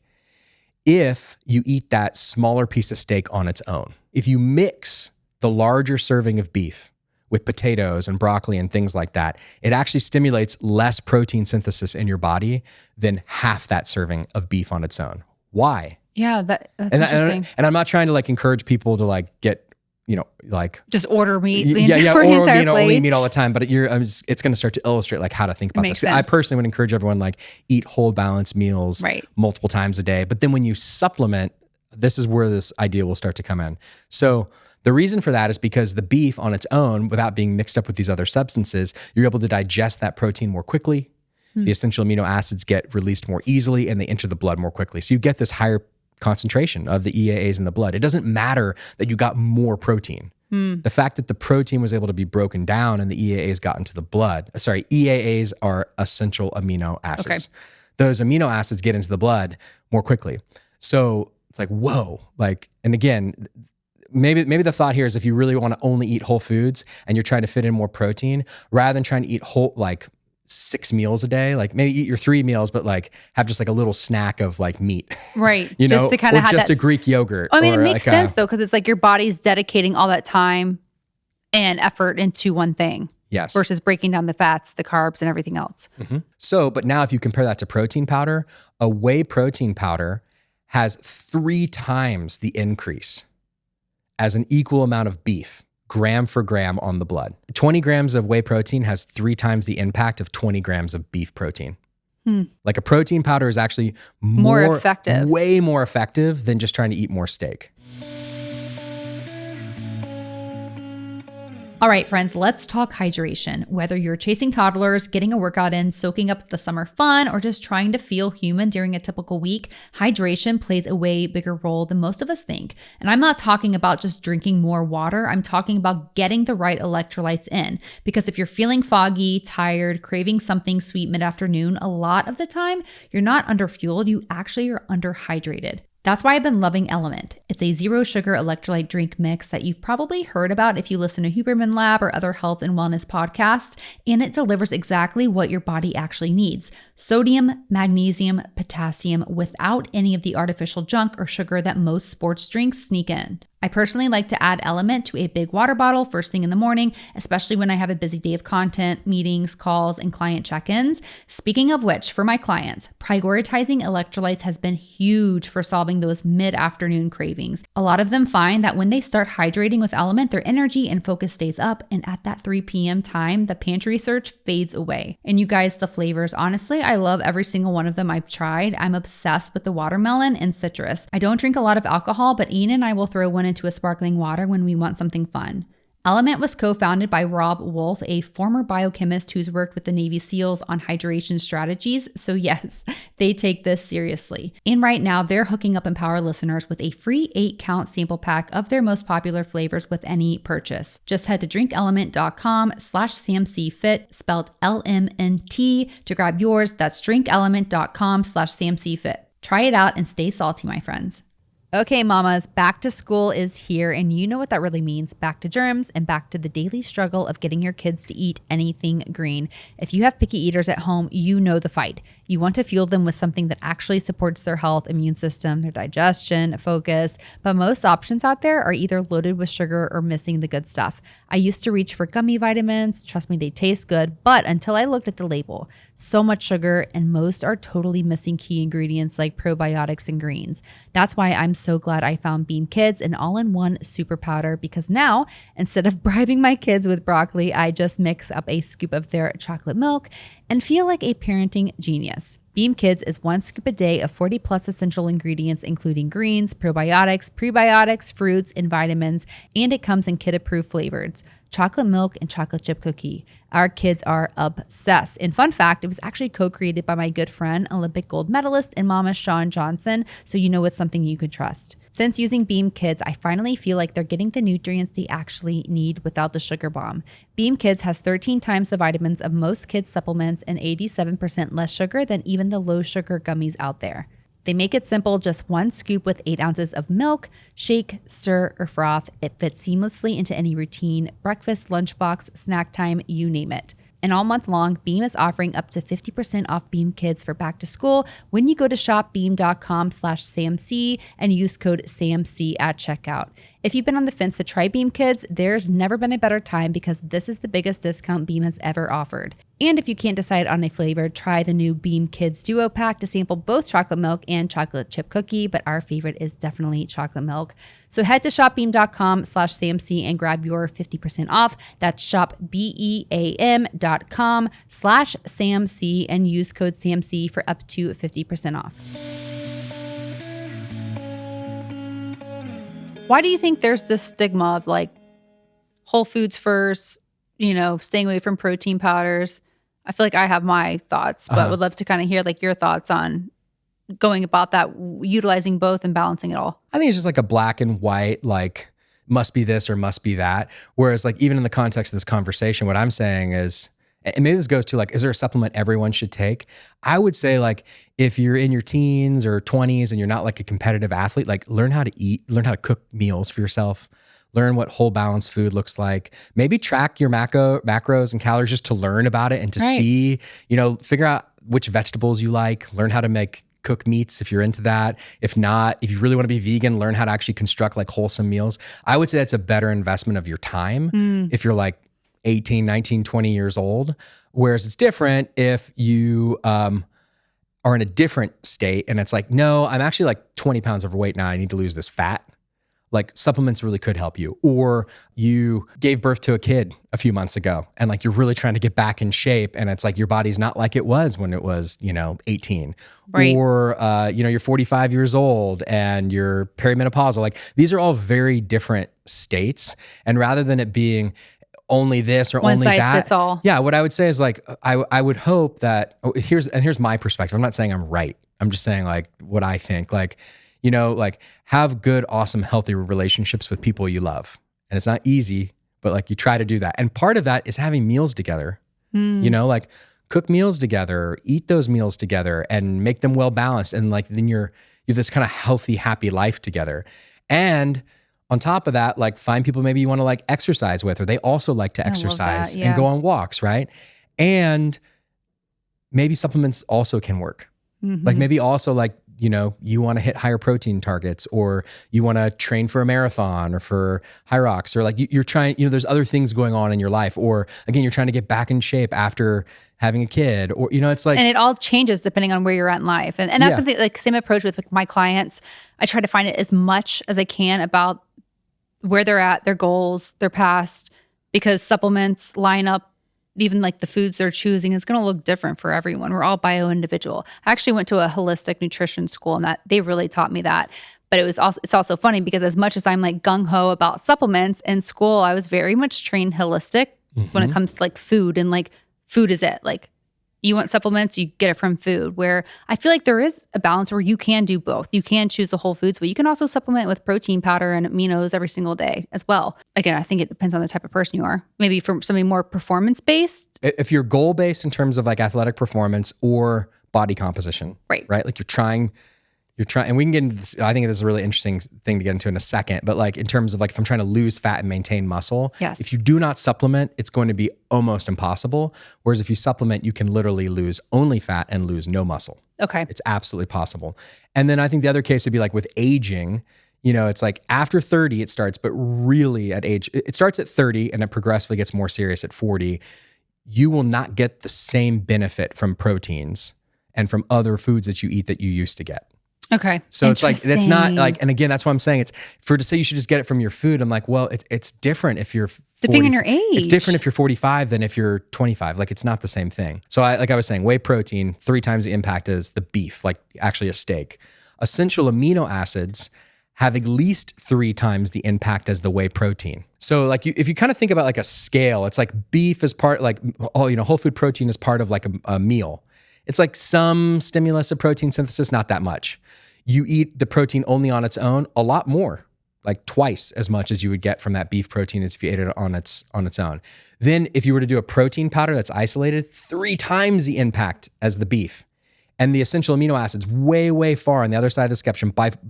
if you eat that smaller piece of steak on its own. If you mix the larger serving of beef with potatoes and broccoli and things like that, it actually stimulates less protein synthesis in your body than half that serving of beef on its own. Why? Yeah, that's interesting. And I'm not trying to like encourage people to like get, you know, like just order meat. Or meat, only meat all the time. But it's going to start to illustrate like how to think about this. Sense. I personally would encourage everyone like eat whole balanced meals multiple times a day. But then when you supplement, this is where this idea will start to come in. So the reason for that is because the beef on its own, without being mixed up with these other substances, you're able to digest that protein more quickly. The essential amino acids get released more easily and they enter the blood more quickly. So you get this higher concentration of the EAAs in the blood. It doesn't matter that you got more protein. The fact that the protein was able to be broken down and the EAAs got into the blood. Sorry, EAAs are essential amino acids. Okay. Those amino acids get into the blood more quickly. So it's like, whoa, like, and again, maybe the thought here is if you really want to only eat whole foods and you're trying to fit in more protein, rather than trying to eat whole, like 6 meals a day, like maybe eat your 3 meals, but like have just like a little snack of like meat. Right. You just know, to kind of have just a Greek yogurt. I mean, it makes sense though, because it's like your body's dedicating all that time and effort into one thing. Yes. Versus breaking down the fats, the carbs, and everything else. So, but now if you compare that to protein powder, a whey protein powder has 3 times the increase as an equal amount of beef, gram for gram on the blood. 20 grams of whey protein has 3 times the impact of 20 grams of beef protein. Like a protein powder is actually more effective, way more effective than just trying to eat more steak. All right, friends, let's talk hydration. Whether you're chasing toddlers, getting a workout in, soaking up the summer fun, or just trying to feel human during a typical week, hydration plays a way bigger role than most of us think. And I'm not talking about just drinking more water. I'm talking about getting the right electrolytes in. Because if you're feeling foggy, tired, craving something sweet mid-afternoon, a lot of the time, you're not underfueled, you actually are underhydrated. That's why I've been loving Element. It's a zero sugar electrolyte drink mix that you've probably heard about if you listen to Huberman Lab or other health and wellness podcasts, and it delivers exactly what your body actually needs: sodium, magnesium, potassium, without any of the artificial junk or sugar that most sports drinks sneak in. I personally like to add Element to a big water bottle first thing in the morning, especially when I have a busy day of content, meetings, calls, and client check-ins. Speaking of which, for my clients, prioritizing electrolytes has been huge for solving those mid-afternoon cravings. A lot of them find that when they start hydrating with Element, their energy and focus stays up, and at that 3 p.m. time, the pantry search fades away. And you guys, the flavors, honestly, I love every single one of them I've tried. I'm obsessed with the watermelon and citrus. I don't drink a lot of alcohol, but Ian and I will throw one into a sparkling water when we want something fun. Element was co-founded by Rob Wolf, a former biochemist who's worked with the Navy SEALs on hydration strategies. So yes, they take this seriously. And right now, they're hooking up EMPWR listeners with a free 8-count sample pack of their most popular flavors with any purchase. Just head to drinkelement.com/CMCFit, spelled LMNT, to grab yours. That's drinkelement.com/CMCFit. Try it out and stay salty, my friends. Okay, mamas, back to school is here, and you know what that really means. Back to germs and back to the daily struggle of getting your kids to eat anything green. If you have picky eaters at home, you know the fight. You want to fuel them with something that actually supports their health, immune system, their digestion, focus, but most options out there are either loaded with sugar or missing the good stuff. I used to reach for gummy vitamins. Trust me, they taste good, but until I looked at the label, so much sugar, and most are totally missing key ingredients like probiotics and greens. That's why I'm so glad I found Beam Kids, an all-in-one super powder, because now, instead of bribing my kids with broccoli, I just mix up a scoop of their chocolate milk and feel like a parenting genius. Beam Kids is 1 scoop a day of 40 plus essential ingredients, including greens, probiotics, prebiotics, fruits, and vitamins, and it comes in kid-approved flavors, chocolate milk and chocolate chip cookie. Our kids are obsessed. And fun fact, it was actually co-created by my good friend, Olympic gold medalist and mama Shawn Johnson, so you know it's something you can trust. Since using Beam Kids, I finally feel like they're getting the nutrients they actually need without the sugar bomb. Beam Kids has 13 times the vitamins of most kids' supplements and 87% less sugar than even the low sugar gummies out there. They make it simple, just 1 scoop with 8 ounces of milk, shake, stir, or froth. It fits seamlessly into any routine, breakfast, lunchbox, snack time, you name it. And all month long, Beam is offering up to 50% off Beam Kids for back to school when you go to shopbeam.com/SamC and use code SAMC at checkout. If you've been on the fence to try Beam Kids, there's never been a better time because this is the biggest discount Beam has ever offered. And if you can't decide on a flavor, try the new Beam Kids Duo Pack to sample both chocolate milk and chocolate chip cookie, but our favorite is definitely chocolate milk. So head to shopbeam.com/SAMC and grab your 50% off. That's shopbeam.com/SAMC and use code SAMC for up to 50% off. Why do you think there's this stigma of like whole foods first, staying away from protein powders? I feel like I have my thoughts, but would love to kind of hear like your thoughts on going about that, utilizing both and balancing it all. I think it's just like a black and white, like must be this or must be that. Whereas like even in the context of this conversation, what I'm saying is, and maybe this goes to like, is there a supplement everyone should take? I would say like, if you're in your teens or 20s and you're not like a competitive athlete, like learn how to eat, learn how to cook meals for yourself, learn what whole balanced food looks like, maybe track your macros and calories just to learn about it and to see, figure out which vegetables you like, learn how to cook meats if you're into that. If not, if you really want to be vegan, learn how to actually construct like wholesome meals. I would say that's a better investment of your time if you're like 18, 19, 20 years old. Whereas it's different if you are in a different state and it's like, no, I'm actually like 20 pounds overweight now. I need to lose this fat. Like supplements really could help you. Or you gave birth to a kid a few months ago and like you're really trying to get back in shape and it's like your body's not like it was when it was, 18. Right. Or, you're 45 years old and you're perimenopausal. Like these are all very different states. And rather than it being only this or one only size that. fits all. Yeah, what I would say is like, I would hope that, here's my perspective. I'm not saying I'm right. I'm just saying like what I think. Like, have good, awesome, healthy relationships with people you love. And it's not easy, but like you try to do that. And part of that is having meals together, like cook meals together, eat those meals together and make them well balanced. And like, then you have this kind of healthy, happy life together. And on top of that, like find people maybe you want to like exercise with, or they also like to exercise and go on walks, right? And maybe supplements also can work. Like maybe also like, you want to hit higher protein targets, or you want to train for a marathon or for high rocks, or like you're trying, there's other things going on in your life. Or again, you're trying to get back in shape after having a kid, or, it's like. And it all changes depending on where you're at in life. And that's something like same approach with my clients. I try to find it as much as I can about where they're at, their goals, their past, because supplements line up. Even like the foods they're choosing is going to look different for everyone. We're all bio-individual. I actually went to a holistic nutrition school and that they really taught me that. But it's also funny because as much as I'm like gung-ho about supplements in school, I was very much trained holistic when it comes to like food, and like food is it. Like you want supplements, you get it from food, where I feel like there is a balance where you can do both. You can choose the whole foods, but you can also supplement with protein powder and aminos every single day as well. Again, I think it depends on the type of person you are. Maybe for something more performance-based. If you're goal-based in terms of like athletic performance or body composition, right? Like you're trying you're trying, and we can get into this, I think this is a really interesting thing to get into in a second, but like in terms of like, if I'm trying to lose fat and maintain muscle, if you do not supplement, it's going to be almost impossible. Whereas if you supplement, you can literally lose only fat and lose no muscle. Okay. It's absolutely possible. And then I think the other case would be like with aging, you know, it's like after 30 it starts, but really at age, it starts at 30 and it progressively gets more serious at 40. You will not get the same benefit from proteins and from other foods that you eat that you used to get. Okay. So it's like, it's not like, and again, that's why I'm saying it's to say you should just get it from your food. I'm like, well, it's different if you're 40, depending on your age. It's different if you're 45 than if you're 25. Like it's not the same thing. So like I was saying, whey protein, 3 times the impact as the beef, like actually a steak. Essential amino acids have at least 3 times the impact as the whey protein. So like if you kind of think about like a scale, it's like beef is part, like, whole food protein is part of like a meal. It's like some stimulus of protein synthesis, not that much. You eat the protein only on its own, a lot more, like twice as much as you would get from that beef protein as if you ate it on its own. Then if you were to do a protein powder that's isolated, 3 times the impact as the beef. And the essential amino acids, way, way far on the other side of the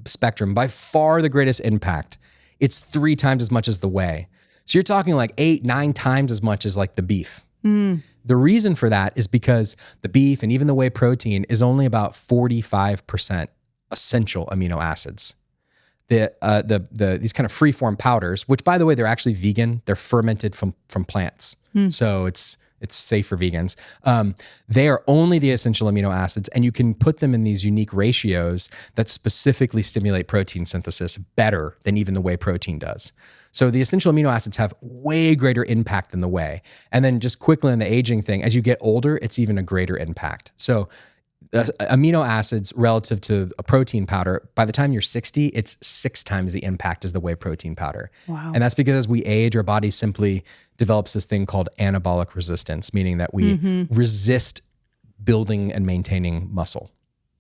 spectrum, by far the greatest impact. It's 3 times as much as the whey. So you're talking like 8, 9 times as much as like the beef. The reason for that is because the beef and even the whey protein is only about 45% essential amino acids. These kind of free-form powders, which by the way, they're actually vegan. They're fermented from plants. So it's safe for vegans. They are only the essential amino acids, and you can put them in these unique ratios that specifically stimulate protein synthesis better than even the whey protein does. So the essential amino acids have way greater impact than the whey. And then just quickly on the aging thing, as you get older, it's even a greater impact. So amino acids relative to a protein powder, by the time you're 60, it's 6 times the impact as the whey protein powder. Wow. And that's because as we age, our body simply develops this thing called anabolic resistance, meaning that we resist building and maintaining muscle.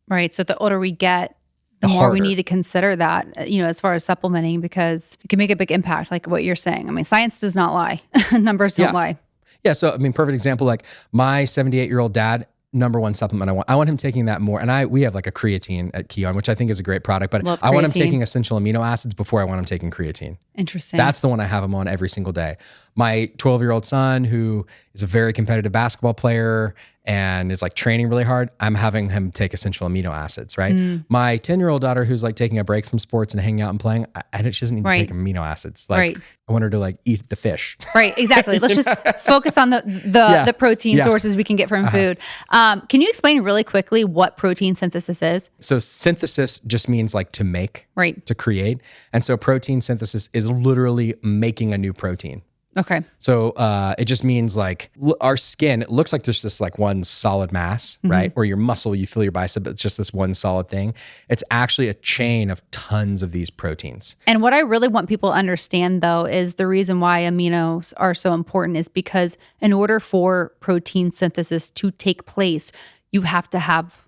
Right. So the older we get, the more we need to consider that, as far as supplementing, because it can make a big impact, like what you're saying. I mean, science does not lie. Numbers don't lie. Yeah. So, I mean, perfect example, like my 78-year-old dad, number one supplement I want him taking that more. And we have like a creatine at Kion, which I think is a great product, but I want him taking essential amino acids before I want him taking creatine. Interesting. That's the one I have him on every single day. My 12-year-old son, who is a very competitive basketball player and is like training really hard, I'm having him take essential amino acids, right? My 10-year-old daughter, who's like taking a break from sports and hanging out and playing, she doesn't need to take amino acids. Like I want her to like eat the fish. Right, exactly. Let's just focus on the protein sources we can get from food. Can you explain really quickly what protein synthesis is? So synthesis just means like to make, to create. And so protein synthesis is literally making a new protein. Okay. So it just means like our skin, it looks like there's this like one solid mass, right? Or your muscle, you feel your bicep, it's just this one solid thing. It's actually a chain of tons of these proteins. And what I really want people to understand though is the reason why aminos are so important is because in order for protein synthesis to take place, you have to have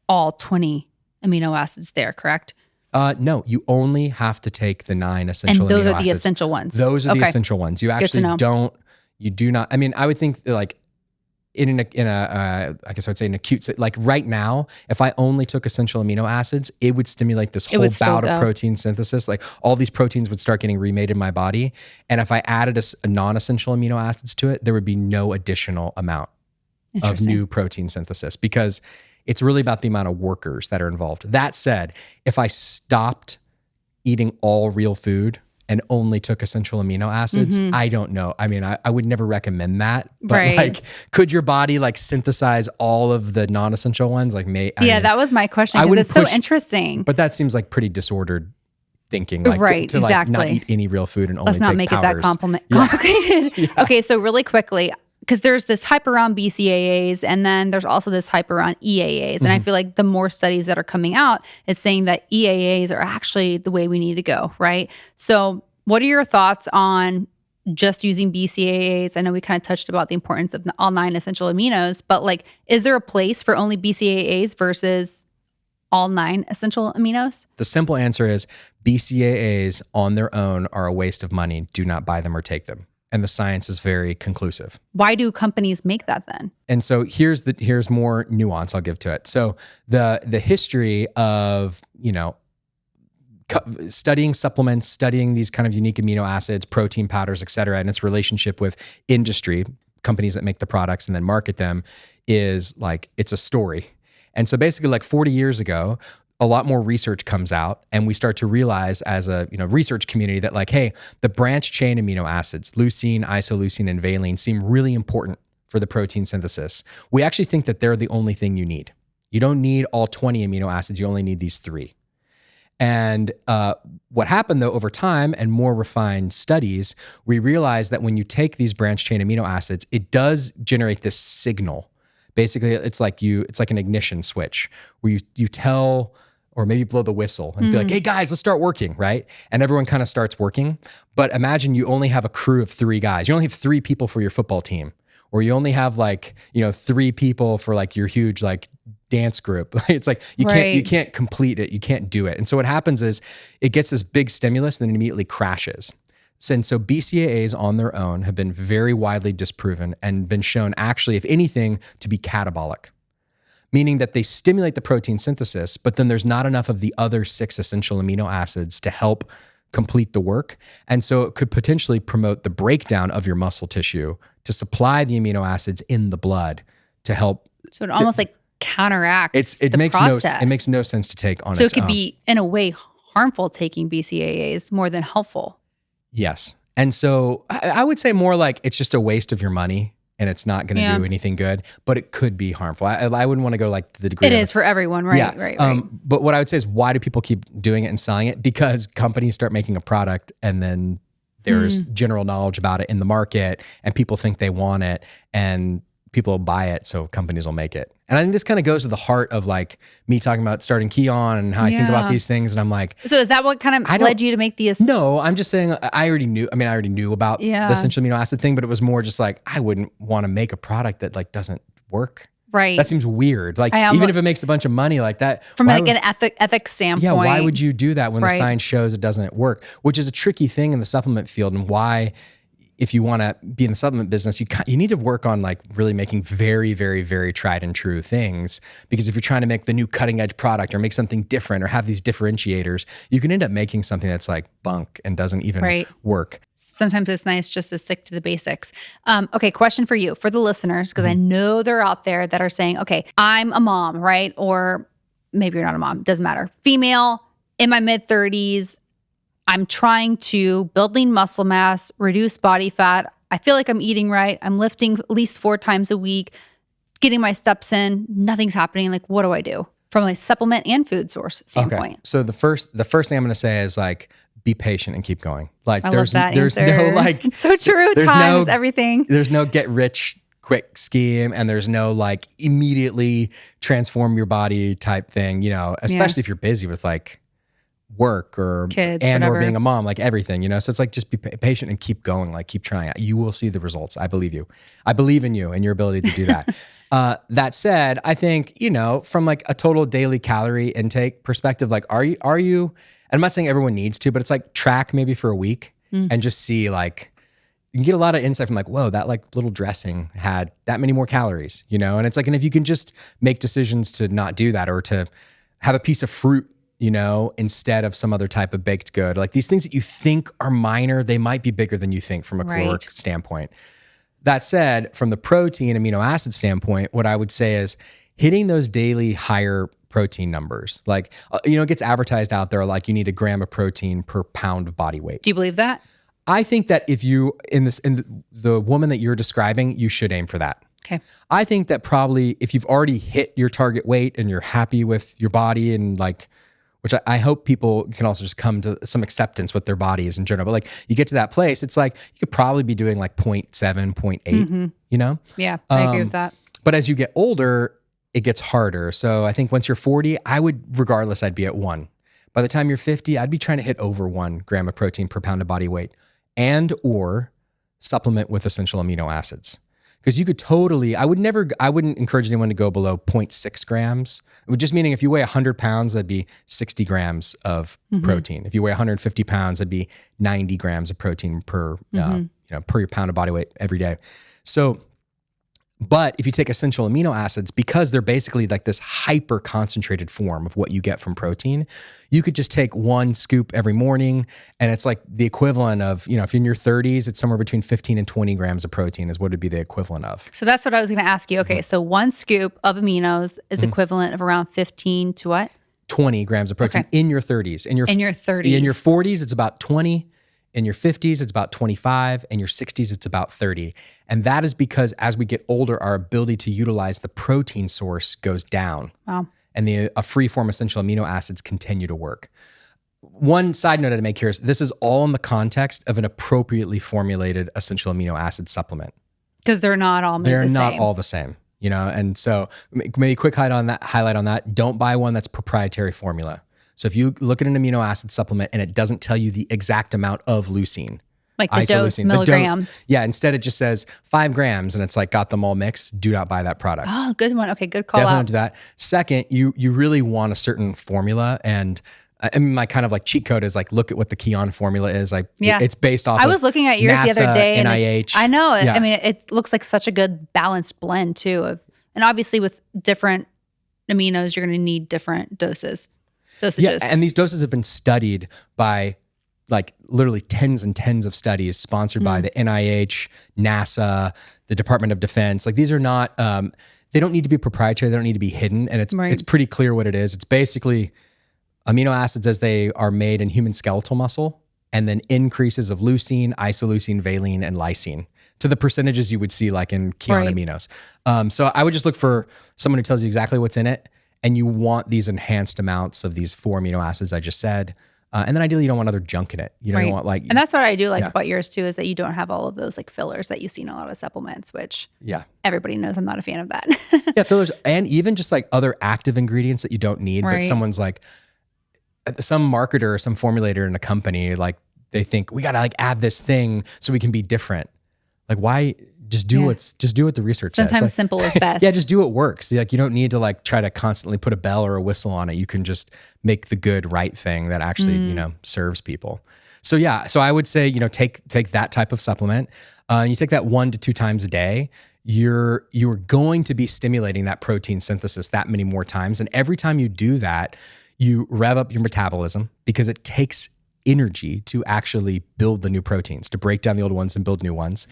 all 20 amino acids there, correct? No, you only have to take the 9 essential amino acids. And those are the essential ones. Those are the essential ones. You actually do not, I mean, I would think like in a I guess I would say an acute, like right now, if I only took essential amino acids, it would stimulate this whole bout of protein synthesis. Like all these proteins would start getting remade in my body. And if I added a non-essential amino acids to it, there would be no additional amount of new protein synthesis because it's really about the amount of workers that are involved. That said, if I stopped eating all real food and only took essential amino acids, I don't know. I mean, I would never recommend that. But like, could your body like synthesize all of the non-essential ones? Like, that was my question because it's so interesting. But that seems like pretty disordered thinking. Like to like not eat any real food and only take powders. Let's not make it that complicated. Okay, so really quickly, because there's this hype around BCAAs and then there's also this hype around EAAs. And I feel like the more studies that are coming out, it's saying that EAAs are actually the way we need to go, right? So what are your thoughts on just using BCAAs? I know we kind of touched about the importance of all 9 essential aminos, but like, is there a place for only BCAAs versus all 9 essential aminos? The simple answer is BCAAs on their own are a waste of money. Do not buy them or take them. and the science is very conclusive. Why do companies make that then? And so here's more nuance I'll give to it. So the history of, studying supplements, studying these kind of unique amino acids, protein powders, et cetera, and its relationship with industry, companies that make the products and then market them, is like, it's a story. And so basically like 40 years ago, a lot more research comes out and we start to realize as a research community that like, hey, the branched chain amino acids, leucine, isoleucine, and valine seem really important for the protein synthesis. We actually think that they're the only thing you need. You don't need all 20 amino acids, you only need these 3. And what happened though over time and more refined studies, we realized that when you take these branched chain amino acids, it does generate this signal. Basically, it's like an ignition switch where you tell, or maybe blow the whistle and be like, hey guys, let's start working, right? And everyone kind of starts working. But imagine you only have a crew of 3 guys. You only have 3 people for your football team, or you only have 3 people for like your huge like dance group. It's like you can't complete it, you can't do it. And so what happens is it gets this big stimulus and then it immediately crashes. And so BCAAs on their own have been very widely disproven and been shown actually, if anything, to be catabolic, meaning that they stimulate the protein synthesis, but then there's not enough of the other 6 essential amino acids to help complete the work. And so it could potentially promote the breakdown of your muscle tissue to supply the amino acids in the blood to help. So it almost like counteracts the process. It makes no sense to take on its own. own. So it could be, in a way, harmful taking BCAAs more than helpful. Yes. And so I would say more like it's just a waste of your money and it's not going to do anything good, but it could be harmful. I wouldn't want to go like to the degree. It is for everyone, right? Yeah. Right. But what I would say is, why do people keep doing it and selling it? Because companies start making a product and then there's general knowledge about it in the market and people think they want it and people will buy it, so companies will make it. And I think this kind of goes to the heart of like me talking about starting Kion and how I think about these things. And I'm like, so is that what kind of led you to make the? No, I'm just saying I already knew about the essential amino acid thing, but it was more just like, I wouldn't want to make a product that like doesn't work. Right. That seems weird. Like even if it makes a bunch of money like that. From like an ethics standpoint. Yeah, why would you do that when the science shows it doesn't work? Which is a tricky thing in the supplement field, and why, if you want to be in the supplement business, you need to work on like really making very, very, very tried and true things. Because if you're trying to make the new cutting edge product or make something different or have these differentiators, you can end up making something that's like bunk and doesn't even work. Sometimes it's nice just to stick to the basics. Okay, question for you, for the listeners, because I know they're out there that are saying, okay, I'm a mom, right? Or maybe you're not a mom, doesn't matter. Female, in my mid-30s, I'm trying to build lean muscle mass, reduce body fat. I feel like I'm eating right. I'm lifting at least 4 times a week, getting my steps in. Nothing's happening. Like, what do I do from a supplement and food source standpoint? Okay. So the first thing I'm going to say is like, be patient and keep going. Like there's no like, it's so true. Time is everything. There's no get rich quick scheme, and there's no like immediately transform your body type thing, especially if you're busy with like work or kids or being a mom, like everything, so it's like, just be patient and keep going, like keep trying. You will see the results. I believe you. I believe in you and your ability to do that. That said, I think, from like a total daily calorie intake perspective, like are you, and I'm not saying everyone needs to, but it's like track maybe for a week and just see, like, you can get a lot of insight from like, whoa, that like little dressing had that many more calories, and it's like, and if you can just make decisions to not do that or to have a piece of fruit, instead of some other type of baked good, like these things that you think are minor, they might be bigger than you think from a caloric standpoint. That said, from the protein amino acid standpoint, what I would say is hitting those daily higher protein numbers. Like, it gets advertised out there, like you need 1 gram of protein per pound of body weight. Do you believe that? I think that if you, in the woman that you're describing, you should aim for that. Okay. I think that probably if you've already hit your target weight and you're happy with your body and like, which I hope people can also just come to some acceptance with their bodies in general. But like you get to that place, it's like you could probably be doing like 0.7, 0.8, Yeah, I agree with that. But as you get older, it gets harder. So I think once you're 40, I'd be at 1. By the time you're 50, I'd be trying to hit over 1 gram of protein per pound of body weight and or supplement with essential amino acids. Because you could totally, I wouldn't encourage anyone to go below 0.6 grams. It would just meaning if you weigh 100 pounds, that'd be 60 grams of protein. If you weigh 150 pounds, that'd be 90 grams of protein per per your pound of body weight every day. So, but if you take essential amino acids, because they're basically like this hyper concentrated form of what you get from protein, you could just take 1 scoop every morning. And it's like the equivalent of, if you're in your 30s, it's somewhere between 15 and 20 grams of protein is what it'd be the equivalent of. So that's what I was going to ask you. Okay. So 1 scoop of aminos is equivalent of around 15 to what? 20 grams of protein in your 30s. In your 30s. In your 40s, it's about 20. In your 50s, it's about 25. In your 60s, it's about 30. And that is because as we get older, our ability to utilize the protein source goes down. Wow. And the free-form essential amino acids continue to work. One side note to make here is this is all in the context of an appropriately formulated essential amino acid supplement. Because they're not all made the same. They're not all the same. And so maybe a quick highlight on that. Don't buy one that's proprietary formula. So if you look at an amino acid supplement and it doesn't tell you the exact amount of leucine, like the dose, milligrams. Instead it just says 5 grams and it's like got them all mixed. Do not buy that product. Oh, good one. Okay, good call Definitely out. Don't do that. Second, you really want a certain formula, and my kind of like cheat code is like, look at what the Kion formula is. Like, it's based off. I was looking at yours NASA, the other day. NIH. I know. Yeah. I mean, it looks like such a good balanced blend too. And obviously, with different aminos, you're going to need different dosages. Yeah, and these doses have been studied by like literally tens and tens of studies sponsored by the NIH, NASA, the Department of Defense. Like these are not, they don't need to be proprietary. They don't need to be hidden. And it's pretty clear what it is. It's basically amino acids as they are made in human skeletal muscle, and then increases of leucine, isoleucine, valine, and lysine to the percentages you would see like in Kion aminos. So I would just look for someone who tells you exactly what's in it. And you want these enhanced amounts of these 4 amino acids I just said. And then ideally you don't want other junk in it. You don't want like... And that's what I do like about yours too, is that you don't have all of those like fillers that you see in a lot of supplements, which everybody knows I'm not a fan of that. Fillers and even just like other active ingredients that you don't need. But someone's like, some marketer or some formulator in a company, like they think we got to like add this thing so we can be different. Like why... Just do what the research says. Sometimes simple is best. Just do what works. Like you don't need to like try to constantly put a bell or a whistle on it. You can just make the good right thing that actually serves people. So so I would say take that type of supplement. You take that 1 to 2 times a day. You're going to be stimulating that protein synthesis that many more times, and every time you do that, you rev up your metabolism because it takes energy to actually build the new proteins, to break down the old ones and build new ones.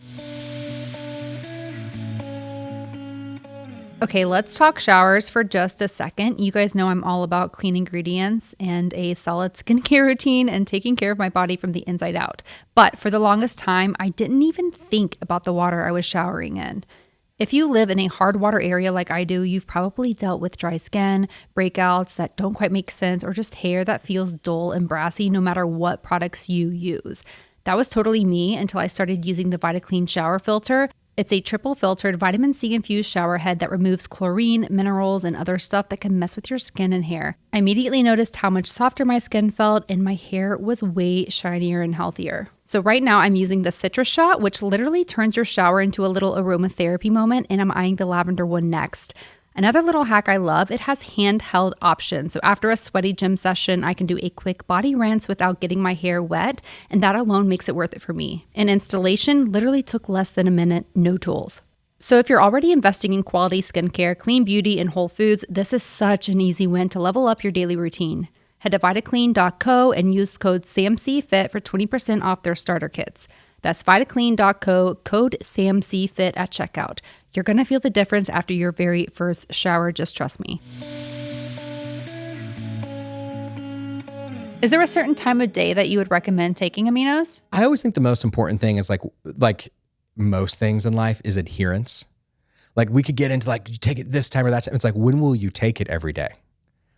Okay, let's talk showers for just a second. You guys know I'm all about clean ingredients and a solid skincare routine and taking care of my body from the inside out. But for the longest time, I didn't even think about the water I was showering in. If you live in a hard water area like I do, you've probably dealt with dry skin, breakouts that don't quite make sense, or just hair that feels dull and brassy no matter what products you use. That was totally me until I started using the VitaClean shower filter. It's a triple filtered vitamin C infused shower head that removes chlorine, minerals, and other stuff that can mess with your skin and hair. I immediately noticed how much softer my skin felt, and my hair was way shinier and healthier. So right now I'm using the citrus shot, which literally turns your shower into a little aromatherapy moment, and I'm eyeing the lavender one next. Another little hack I love, it has handheld options. So after a sweaty gym session, I can do a quick body rinse without getting my hair wet, and that alone makes it worth it for me. And installation literally took less than a minute, no tools. So if you're already investing in quality skincare, clean beauty, and whole foods, this is such an easy win to level up your daily routine. Head to vitaclean.co and use code SAMCFIT for 20% off their starter kits. That's vitaclean.co, code SAMCFIT at checkout. You're going to feel the difference after your very first shower, just trust me. Is there a certain time of day that you would recommend taking aminos? I always think the most important thing is like most things in life is adherence. Like we could get into like, you take it this time or that time. It's like, when will you take it every day?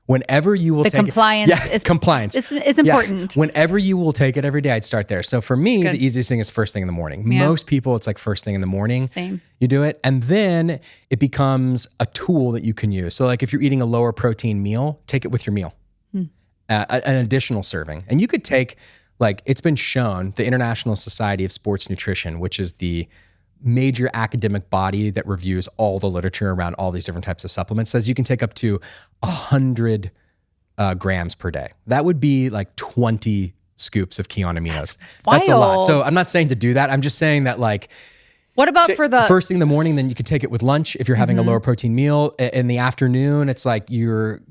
Whenever you will take compliance it. Yeah, compliance. It's important. Yeah. Whenever you will take it every day, I'd start there. So for me, the easiest thing is first thing in the morning. Yeah. Most people, it's like first thing in the morning. Same. You do it. And then it becomes a tool that you can use. So like if you're eating a lower protein meal, take it with your meal. An additional serving. And you could take, like it's been shown, the International Society of Sports Nutrition, which is the major academic body that reviews all the literature around all these different types of supplements, says you can take up to 100 grams per day. That would be like 20 scoops of Kion Aminos. That's a lot. So I'm not saying to do that. I'm just saying that like, what about for the first thing in the morning, then you could take it with lunch if you're having a lower protein meal. In the afternoon, it's like you're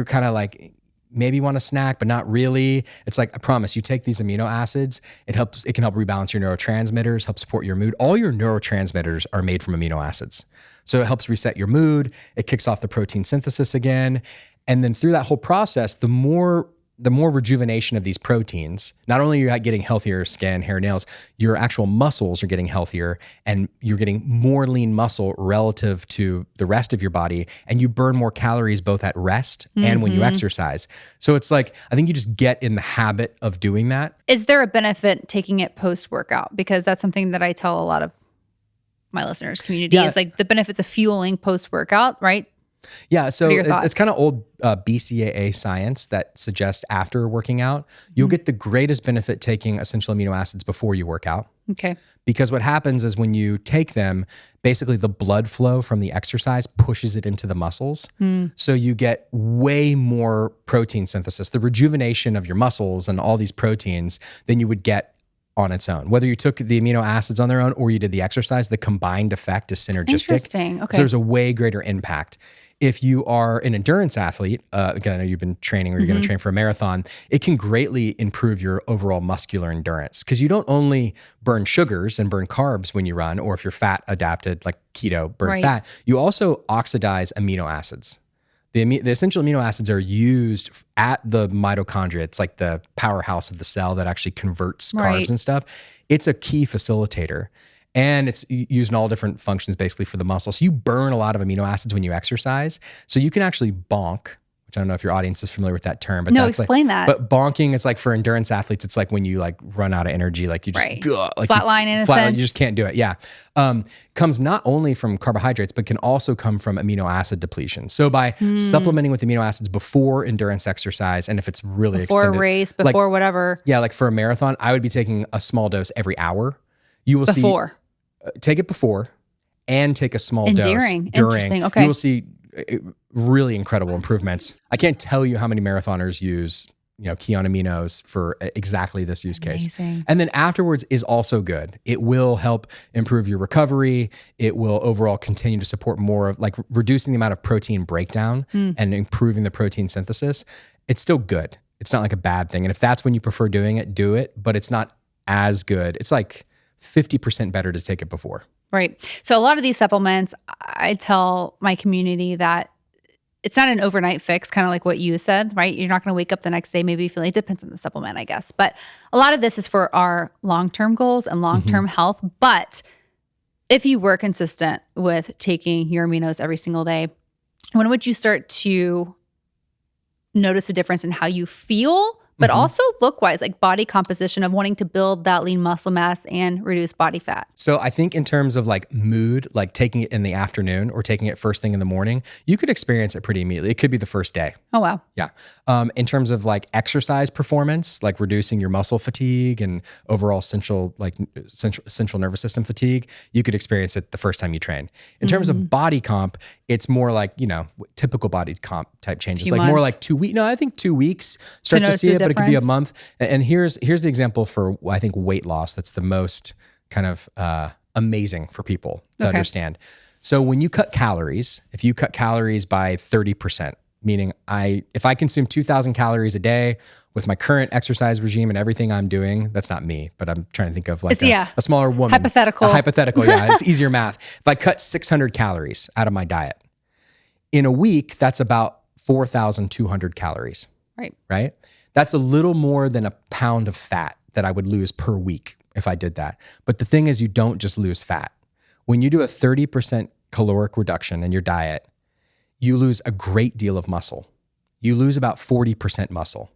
kind of like, maybe want a snack, but not really. It's like, I promise, you take these amino acids, it can help rebalance your neurotransmitters, help support your mood. All your neurotransmitters are made from amino acids. So it helps reset your mood. It kicks off the protein synthesis again. And then through that whole process, the more rejuvenation of these proteins, not only are you getting healthier skin, hair, nails, your actual muscles are getting healthier and you're getting more lean muscle relative to the rest of your body. And you burn more calories both at rest and when you exercise. So it's like, I think you just get in the habit of doing that. Is there a benefit taking it post-workout? Because that's something that I tell a lot of my listeners' community is like the benefits of fueling post-workout, right? Yeah, so it's kind of old BCAA science that suggests after working out, you'll get the greatest benefit taking essential amino acids before you work out. Okay. Because what happens is when you take them, basically the blood flow from the exercise pushes it into the muscles. So you get way more protein synthesis, the rejuvenation of your muscles and all these proteins than you would get on its own. Whether you took the amino acids on their own or you did the exercise, the combined effect is synergistic. Interesting. Okay. So there's a way greater impact. If you are an endurance athlete, again, I know you've been training or you're going to train for a marathon, it can greatly improve your overall muscular endurance because you don't only burn sugars and burn carbs when you run, or if you're fat adapted like keto, burn fat, you also oxidize amino acids. The essential amino acids are used at the mitochondria. It's like the powerhouse of the cell that actually converts carbs and stuff. It's a key facilitator. And it's used in all different functions basically for the muscle. So you burn a lot of amino acids when you exercise. So you can actually bonk, which I don't know if your audience is familiar with that term. But explain that. But bonking is like for endurance athletes, it's like when you like run out of energy, like you just like flatline in a sense. You just can't do it. Yeah. Comes not only from carbohydrates, but can also come from amino acid depletion. So by supplementing with amino acids before endurance exercise, and if it's really before extended, a race, before whatever. Yeah, like for a marathon, I would be taking a small dose every hour. You will see. Take it before and take a small dose during. Interesting. Okay. You will see really incredible improvements. I can't tell you how many marathoners use, Kion Aminos for exactly this use case. Amazing. And then afterwards is also good. It will help improve your recovery. It will overall continue to support more of like reducing the amount of protein breakdown and improving the protein synthesis. It's still good. It's not like a bad thing. And if that's when you prefer doing it, do it, but it's not as good. It's like 50% better to take it before. Right. So a lot of these supplements, I tell my community that it's not an overnight fix, kind of like what you said, right? You're not going to wake up the next day, maybe feeling, it depends on the supplement, I guess. But a lot of this is for our long-term goals and long-term health. But if you were consistent with taking your aminos every single day, when would you start to notice a difference in how you feel, but also look-wise, like body composition of wanting to build that lean muscle mass and reduce body fat? So I think in terms of like mood, like taking it in the afternoon or taking it first thing in the morning, you could experience it pretty immediately. It could be the first day. Oh, wow. Yeah. In terms of like exercise performance, like reducing your muscle fatigue and overall central nervous system fatigue, you could experience it the first time you train. In terms of body comp, it's more like, typical body comp type changes, like more like 2 weeks. No, I think 2 weeks start to see it, but it could be a month. And here's the example for, I think, weight loss that's the most kind of amazing for people to understand. So when you cut calories, if you cut calories by 30%, meaning if I consume 2,000 calories a day with my current exercise regime and everything I'm doing, that's not me, but I'm trying to think of like a smaller woman. Hypothetical. Yeah. It's easier math. If I cut 600 calories out of my diet, in a week, that's about 4,200 calories. Right? That's a little more than a pound of fat that I would lose per week if I did that. But the thing is, you don't just lose fat. When you do a 30% caloric reduction in your diet, you lose a great deal of muscle. You lose about 40% muscle.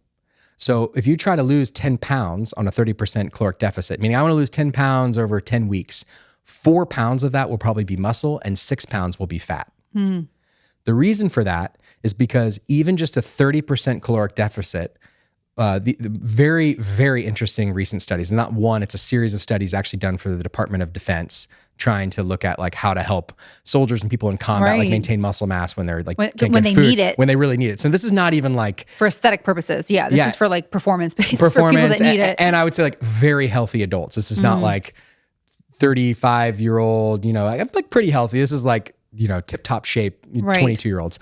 So if you try to lose 10 pounds on a 30% caloric deficit, meaning I want to lose 10 pounds over 10 weeks, 4 pounds of that will probably be muscle and 6 pounds will be fat. The reason for that is because even just a 30% caloric deficit the very, very interesting recent studies, and not one, it's a series of studies actually done for the Department of Defense, trying to look at like how to help soldiers and people in combat like maintain muscle mass when they're like when they need it, when they really need it. So this is not even like for aesthetic purposes. Yeah, this is for like performance based for people that need it. And I would say like very healthy adults. This is not like 35-year-old, you know, I'm like pretty healthy. This is like, you know, tip top shape 22-year-olds.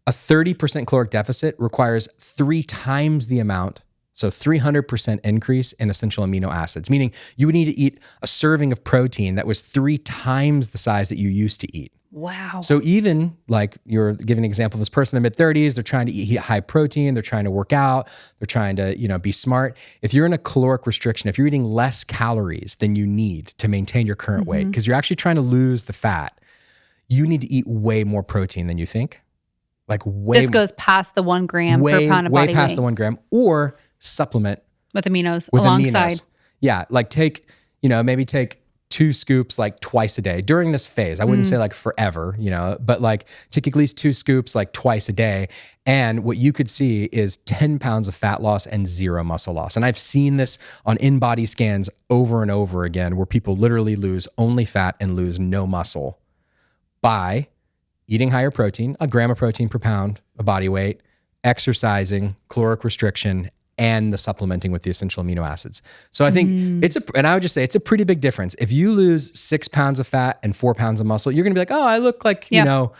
A 30% caloric deficit requires 3 times the amount. So 300% increase in essential amino acids, meaning you would need to eat a serving of protein that was 3 times the size that you used to eat. Wow. So even like you're giving an example of this person in their mid-30s, they're trying to eat high protein, they're trying to work out, they're trying to, you know, be smart. If you're in a caloric restriction, if you're eating less calories than you need to maintain your current weight, because you're actually trying to lose the fat, you need to eat way more protein than you think. Like this goes past the 1 gram per pound of body weight. Way past the 1 gram, or supplement with aminos alongside. Aminos. Yeah, like maybe take 2 scoops like twice a day during this phase. I wouldn't say like forever, you know, but like take at least 2 scoops like twice a day. And what you could see is 10 pounds of fat loss and 0 muscle loss. And I've seen this on in-body scans over and over again, where people literally lose only fat and lose no muscle by eating higher protein, a gram of protein per pound of body weight, exercising, caloric restriction, and the supplementing with the essential amino acids. So I think and I would just say it's a pretty big difference. If you lose 6 pounds of fat and 4 pounds of muscle, you're gonna be like, oh, I look like, you know,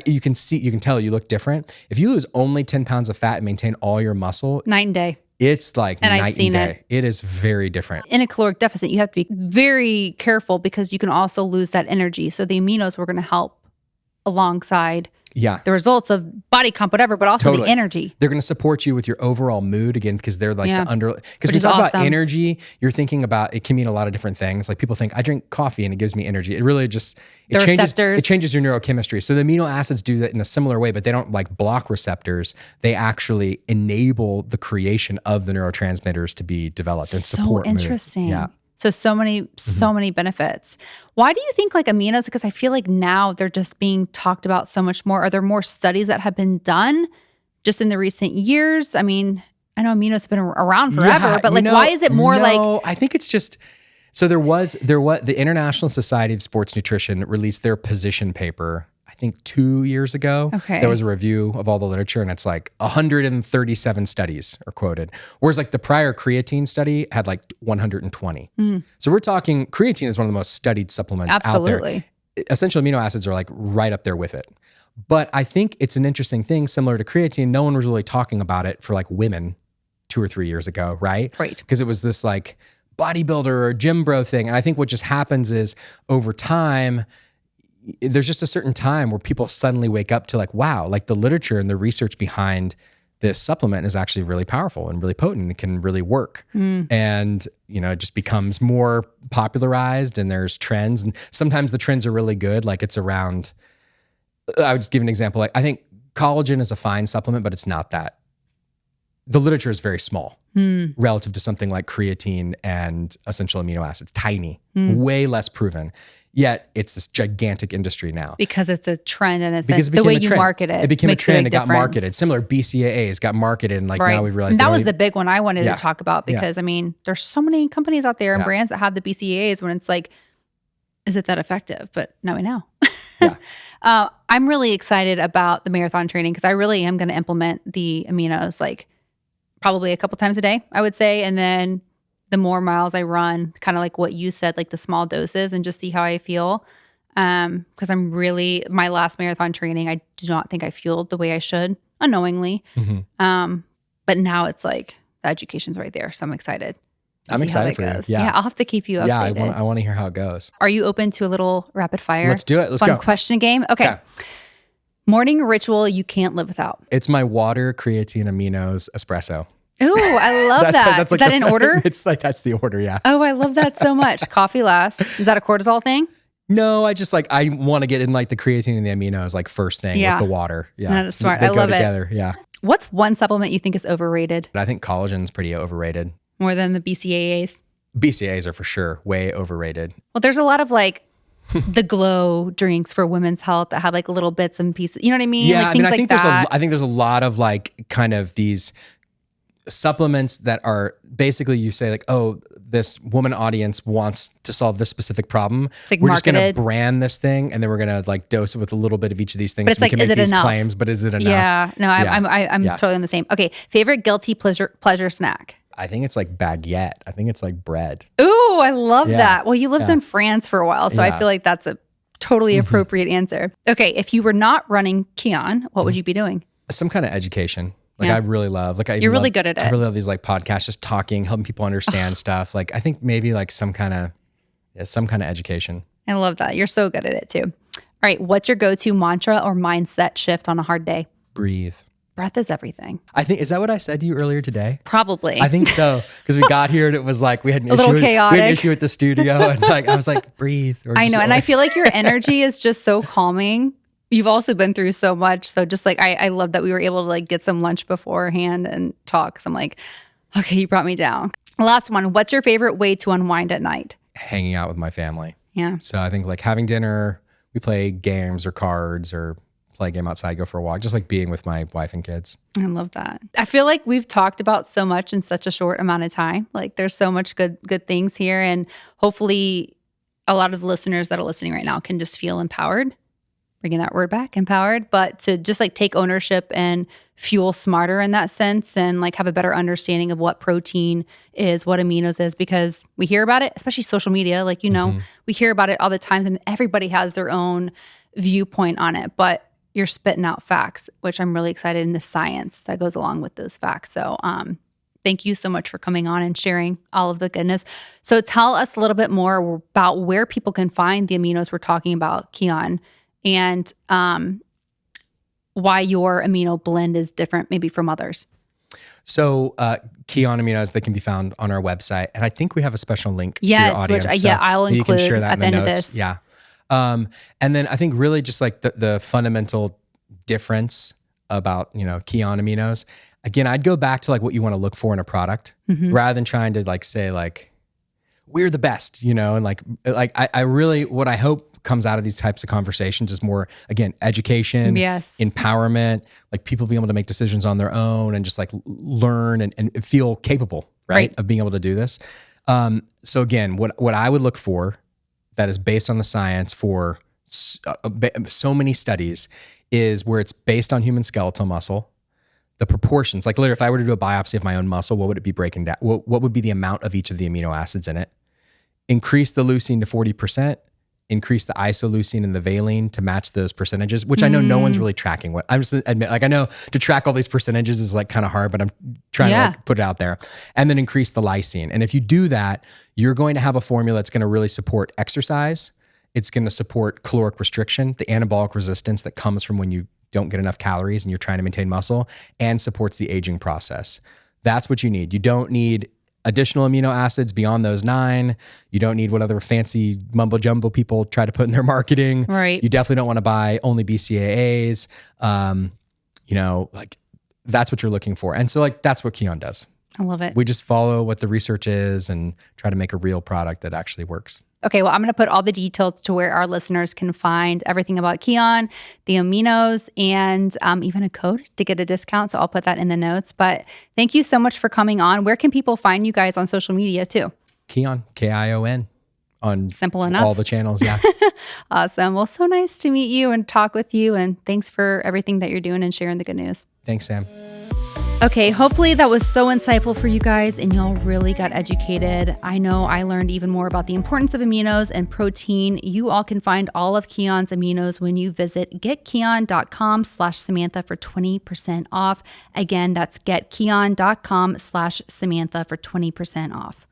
you can tell you look different. If you lose only 10 pounds of fat and maintain all your muscle, night and day. It's like night and day. It is very different. In a caloric deficit, you have to be very careful because you can also lose that energy. So the aminos were gonna help alongside the results of body comp, whatever, but also the energy. They're going to support you with your overall mood again, because they're like because when you talk about energy, you're thinking about, it can mean a lot of different things. Like people think I drink coffee and it gives me energy. It really just, it changes your neurochemistry. So the amino acids do that in a similar way, but they don't like block receptors. They actually enable the creation of the neurotransmitters to be developed and support mood. Interesting. Yeah. So many benefits. Why do you think like aminos? Because I feel like now they're just being talked about so much more. Are there more studies that have been done just in the recent years? I mean, I know aminos have been around forever, but like, why is it more like? I think it's just, so there was the International Society of Sports Nutrition released their position paper, I think 2 years ago. Okay. There was a review of all the literature, and it's like 137 studies are quoted. Whereas like the prior creatine study had like 120. So we're talking, creatine is one of the most studied supplements out there. Essential amino acids are like right up there with it. But I think it's an interesting thing, similar to creatine. No one was really talking about it for like women 2 or 3 years ago, right? Right. Because it was this like bodybuilder or gym bro thing. And I think what just happens is over time, there's just a certain time where people suddenly wake up to like, wow, like the literature and the research behind this supplement is actually really powerful and really potent. It can really work. And, you know, it just becomes more popularized, and there's trends. And sometimes the trends are really good. Like it's around, I would just give an example. Like I think collagen is a fine supplement, but it's not that. The literature is very small relative to something like creatine and essential amino acids. Tiny, way less proven. Yet it's this gigantic industry now. Because it's a trend, and it's the way you market it. It became a trend. It got marketed. Similar BCAAs got marketed, and like now we've realized. And that was the big one I wanted to talk about, because I mean, there's so many companies out there and brands that have the BCAAs when it's like, is it that effective? But now we know. I'm really excited about the marathon training, because I really am going to implement the aminos like probably a couple times a day, I would say. And then the more miles I run, kind of like what you said, like the small doses, and just see how I feel. Because I'm really, my last marathon training, I do not think I fueled the way I should, unknowingly. But now it's like the education's right there. So I'm excited. I'm excited for you. Yeah, I'll have to keep you updated. Yeah, I want to hear how it goes. Are you open to a little rapid fire? Let's do it. Let's go. Fun question game. Okay. Morning ritual you can't live without. It's my water, creatine, aminos, espresso. Ooh, I love that. That's like is that in order? It's like, that's the order, yeah. Oh, I love that so much. Coffee last. Is that a cortisol thing? No, I just like, I want to get in like the creatine and the aminos like first thing with the water. Yeah. That's smart. They I love go together. Yeah. What's one supplement you think is overrated? I think collagen's pretty overrated. More than the BCAAs? BCAAs are for sure way overrated. Well, there's a lot of like the glow drinks for women's health that have like little bits and pieces. You know what I mean? Yeah, like, I mean, I think there's a lot of like kind of these supplements that are basically, you say like, oh, this woman audience wants to solve this specific problem. like we're just going to marketed. brand this thing, and then we're going to like dose it with a little bit of each of these things. But it's so we like, can is make it these enough? claims, but is it enough? Yeah. No, I'm Yeah. totally on the same. Okay. Favorite guilty pleasure snack? I think it's like baguette. I think it's like bread. Ooh, I love Yeah. that. Well, you lived Yeah. in France for a while, so I Yeah. feel like that's a totally appropriate answer. Okay. If you were not running Kion, what would you be doing? Some kind of education. Like Yeah. I really love, like You're really good at it. I really love these like podcasts, just talking, helping people understand stuff. Like I think maybe like some kind of education. I love that. You're so good at it too. All right. What's your go-to mantra or mindset shift on a hard day? Breathe. Breath is everything. I think, is that what I said to you earlier today? Probably. I think so. Because we got here and it was like, we had an little chaotic. issue with the studio. And like, I was like, breathe. Or I just, know. And like, I feel like your energy is just so calming. You've also been through so much. So just like, I love that we were able to like get some lunch beforehand and talk. So I'm like, okay, you brought me down. Last one. What's your favorite way to unwind at night? hanging out with my family. Yeah. So I think like having dinner, we play games or cards or play a game outside, go for a walk, just like being with my wife and kids. I love that. I feel like we've talked about so much in such a short amount of time. Like there's so much good things here. And hopefully a lot of the listeners that are listening right now can just feel empowered, bringing that word back, empowered, but to just like take ownership and fuel smarter in that sense and like have a better understanding of what protein is, what aminos is, because we hear about it, especially social media. Like, you know, we hear about it all the time and everybody has their own viewpoint on it, but you're spitting out facts, which I'm really excited in the science that goes along with those facts. So, thank you so much for coming on and sharing all of the goodness. So tell us a little bit more about where people can find the aminos we're talking about, Kion, and why your amino blend is different maybe from others. So Kion Aminos, they can be found on our website. And I think we have a special link for your audience. Which I'll include you can share that at the in end notes. of this. Yeah. And then I think really just like the fundamental difference about, you know, Kion Aminos, again, I'd go back to like what you want to look for in a product rather than trying to like say like, we're the best, you know, and like I really, what I hope comes out of these types of conversations is more, again, education, empowerment, like people being able to make decisions on their own and just like learn and feel capable, right, of being able to do this. So again, what I would look for that is based on the science for so many studies is where it's based on human skeletal muscle, the proportions, like literally if I were to do a biopsy of my own muscle, what would it be breaking down? What would be the amount of each of the amino acids in it? Increase the leucine to 40%, increase the isoleucine and the valine to match those percentages, which I know no one's really tracking. What I'm just admit, like I know to track all these percentages is like kind of hard, but I'm trying to like put it out there. And then increase the lysine. And if you do that, you're going to have a formula that's going to really support exercise. It's going to support caloric restriction, the anabolic resistance that comes from when you don't get enough calories and you're trying to maintain muscle, and supports the aging process. That's what you need. You don't need additional amino acids beyond those 9. You don't need what other fancy mumbo jumbo people try to put in their marketing. Right. You definitely don't want to buy only BCAAs. You know, like that's what you're looking for. And so like, that's what Kion does. I love it. We just follow what the research is and try to make a real product that actually works. Okay, well, I'm going to put all the details to where our listeners can find everything about Kion, the aminos, and even a code to get a discount. So I'll put that in the notes. But thank you so much for coming on. Where can people find you guys on social media too? Kion, Kion, on simple enough. All the channels, yeah. Awesome. Well, so nice to meet you and talk with you. And thanks for everything that you're doing and sharing the good news. Thanks, Sam. Okay, hopefully that was so insightful for you guys and y'all really got educated. I know I learned even more about the importance of aminos and protein. You all can find all of Kion's aminos when you visit getkion.com/Samantha for 20% off. Again, that's getkion.com/Samantha for 20% off.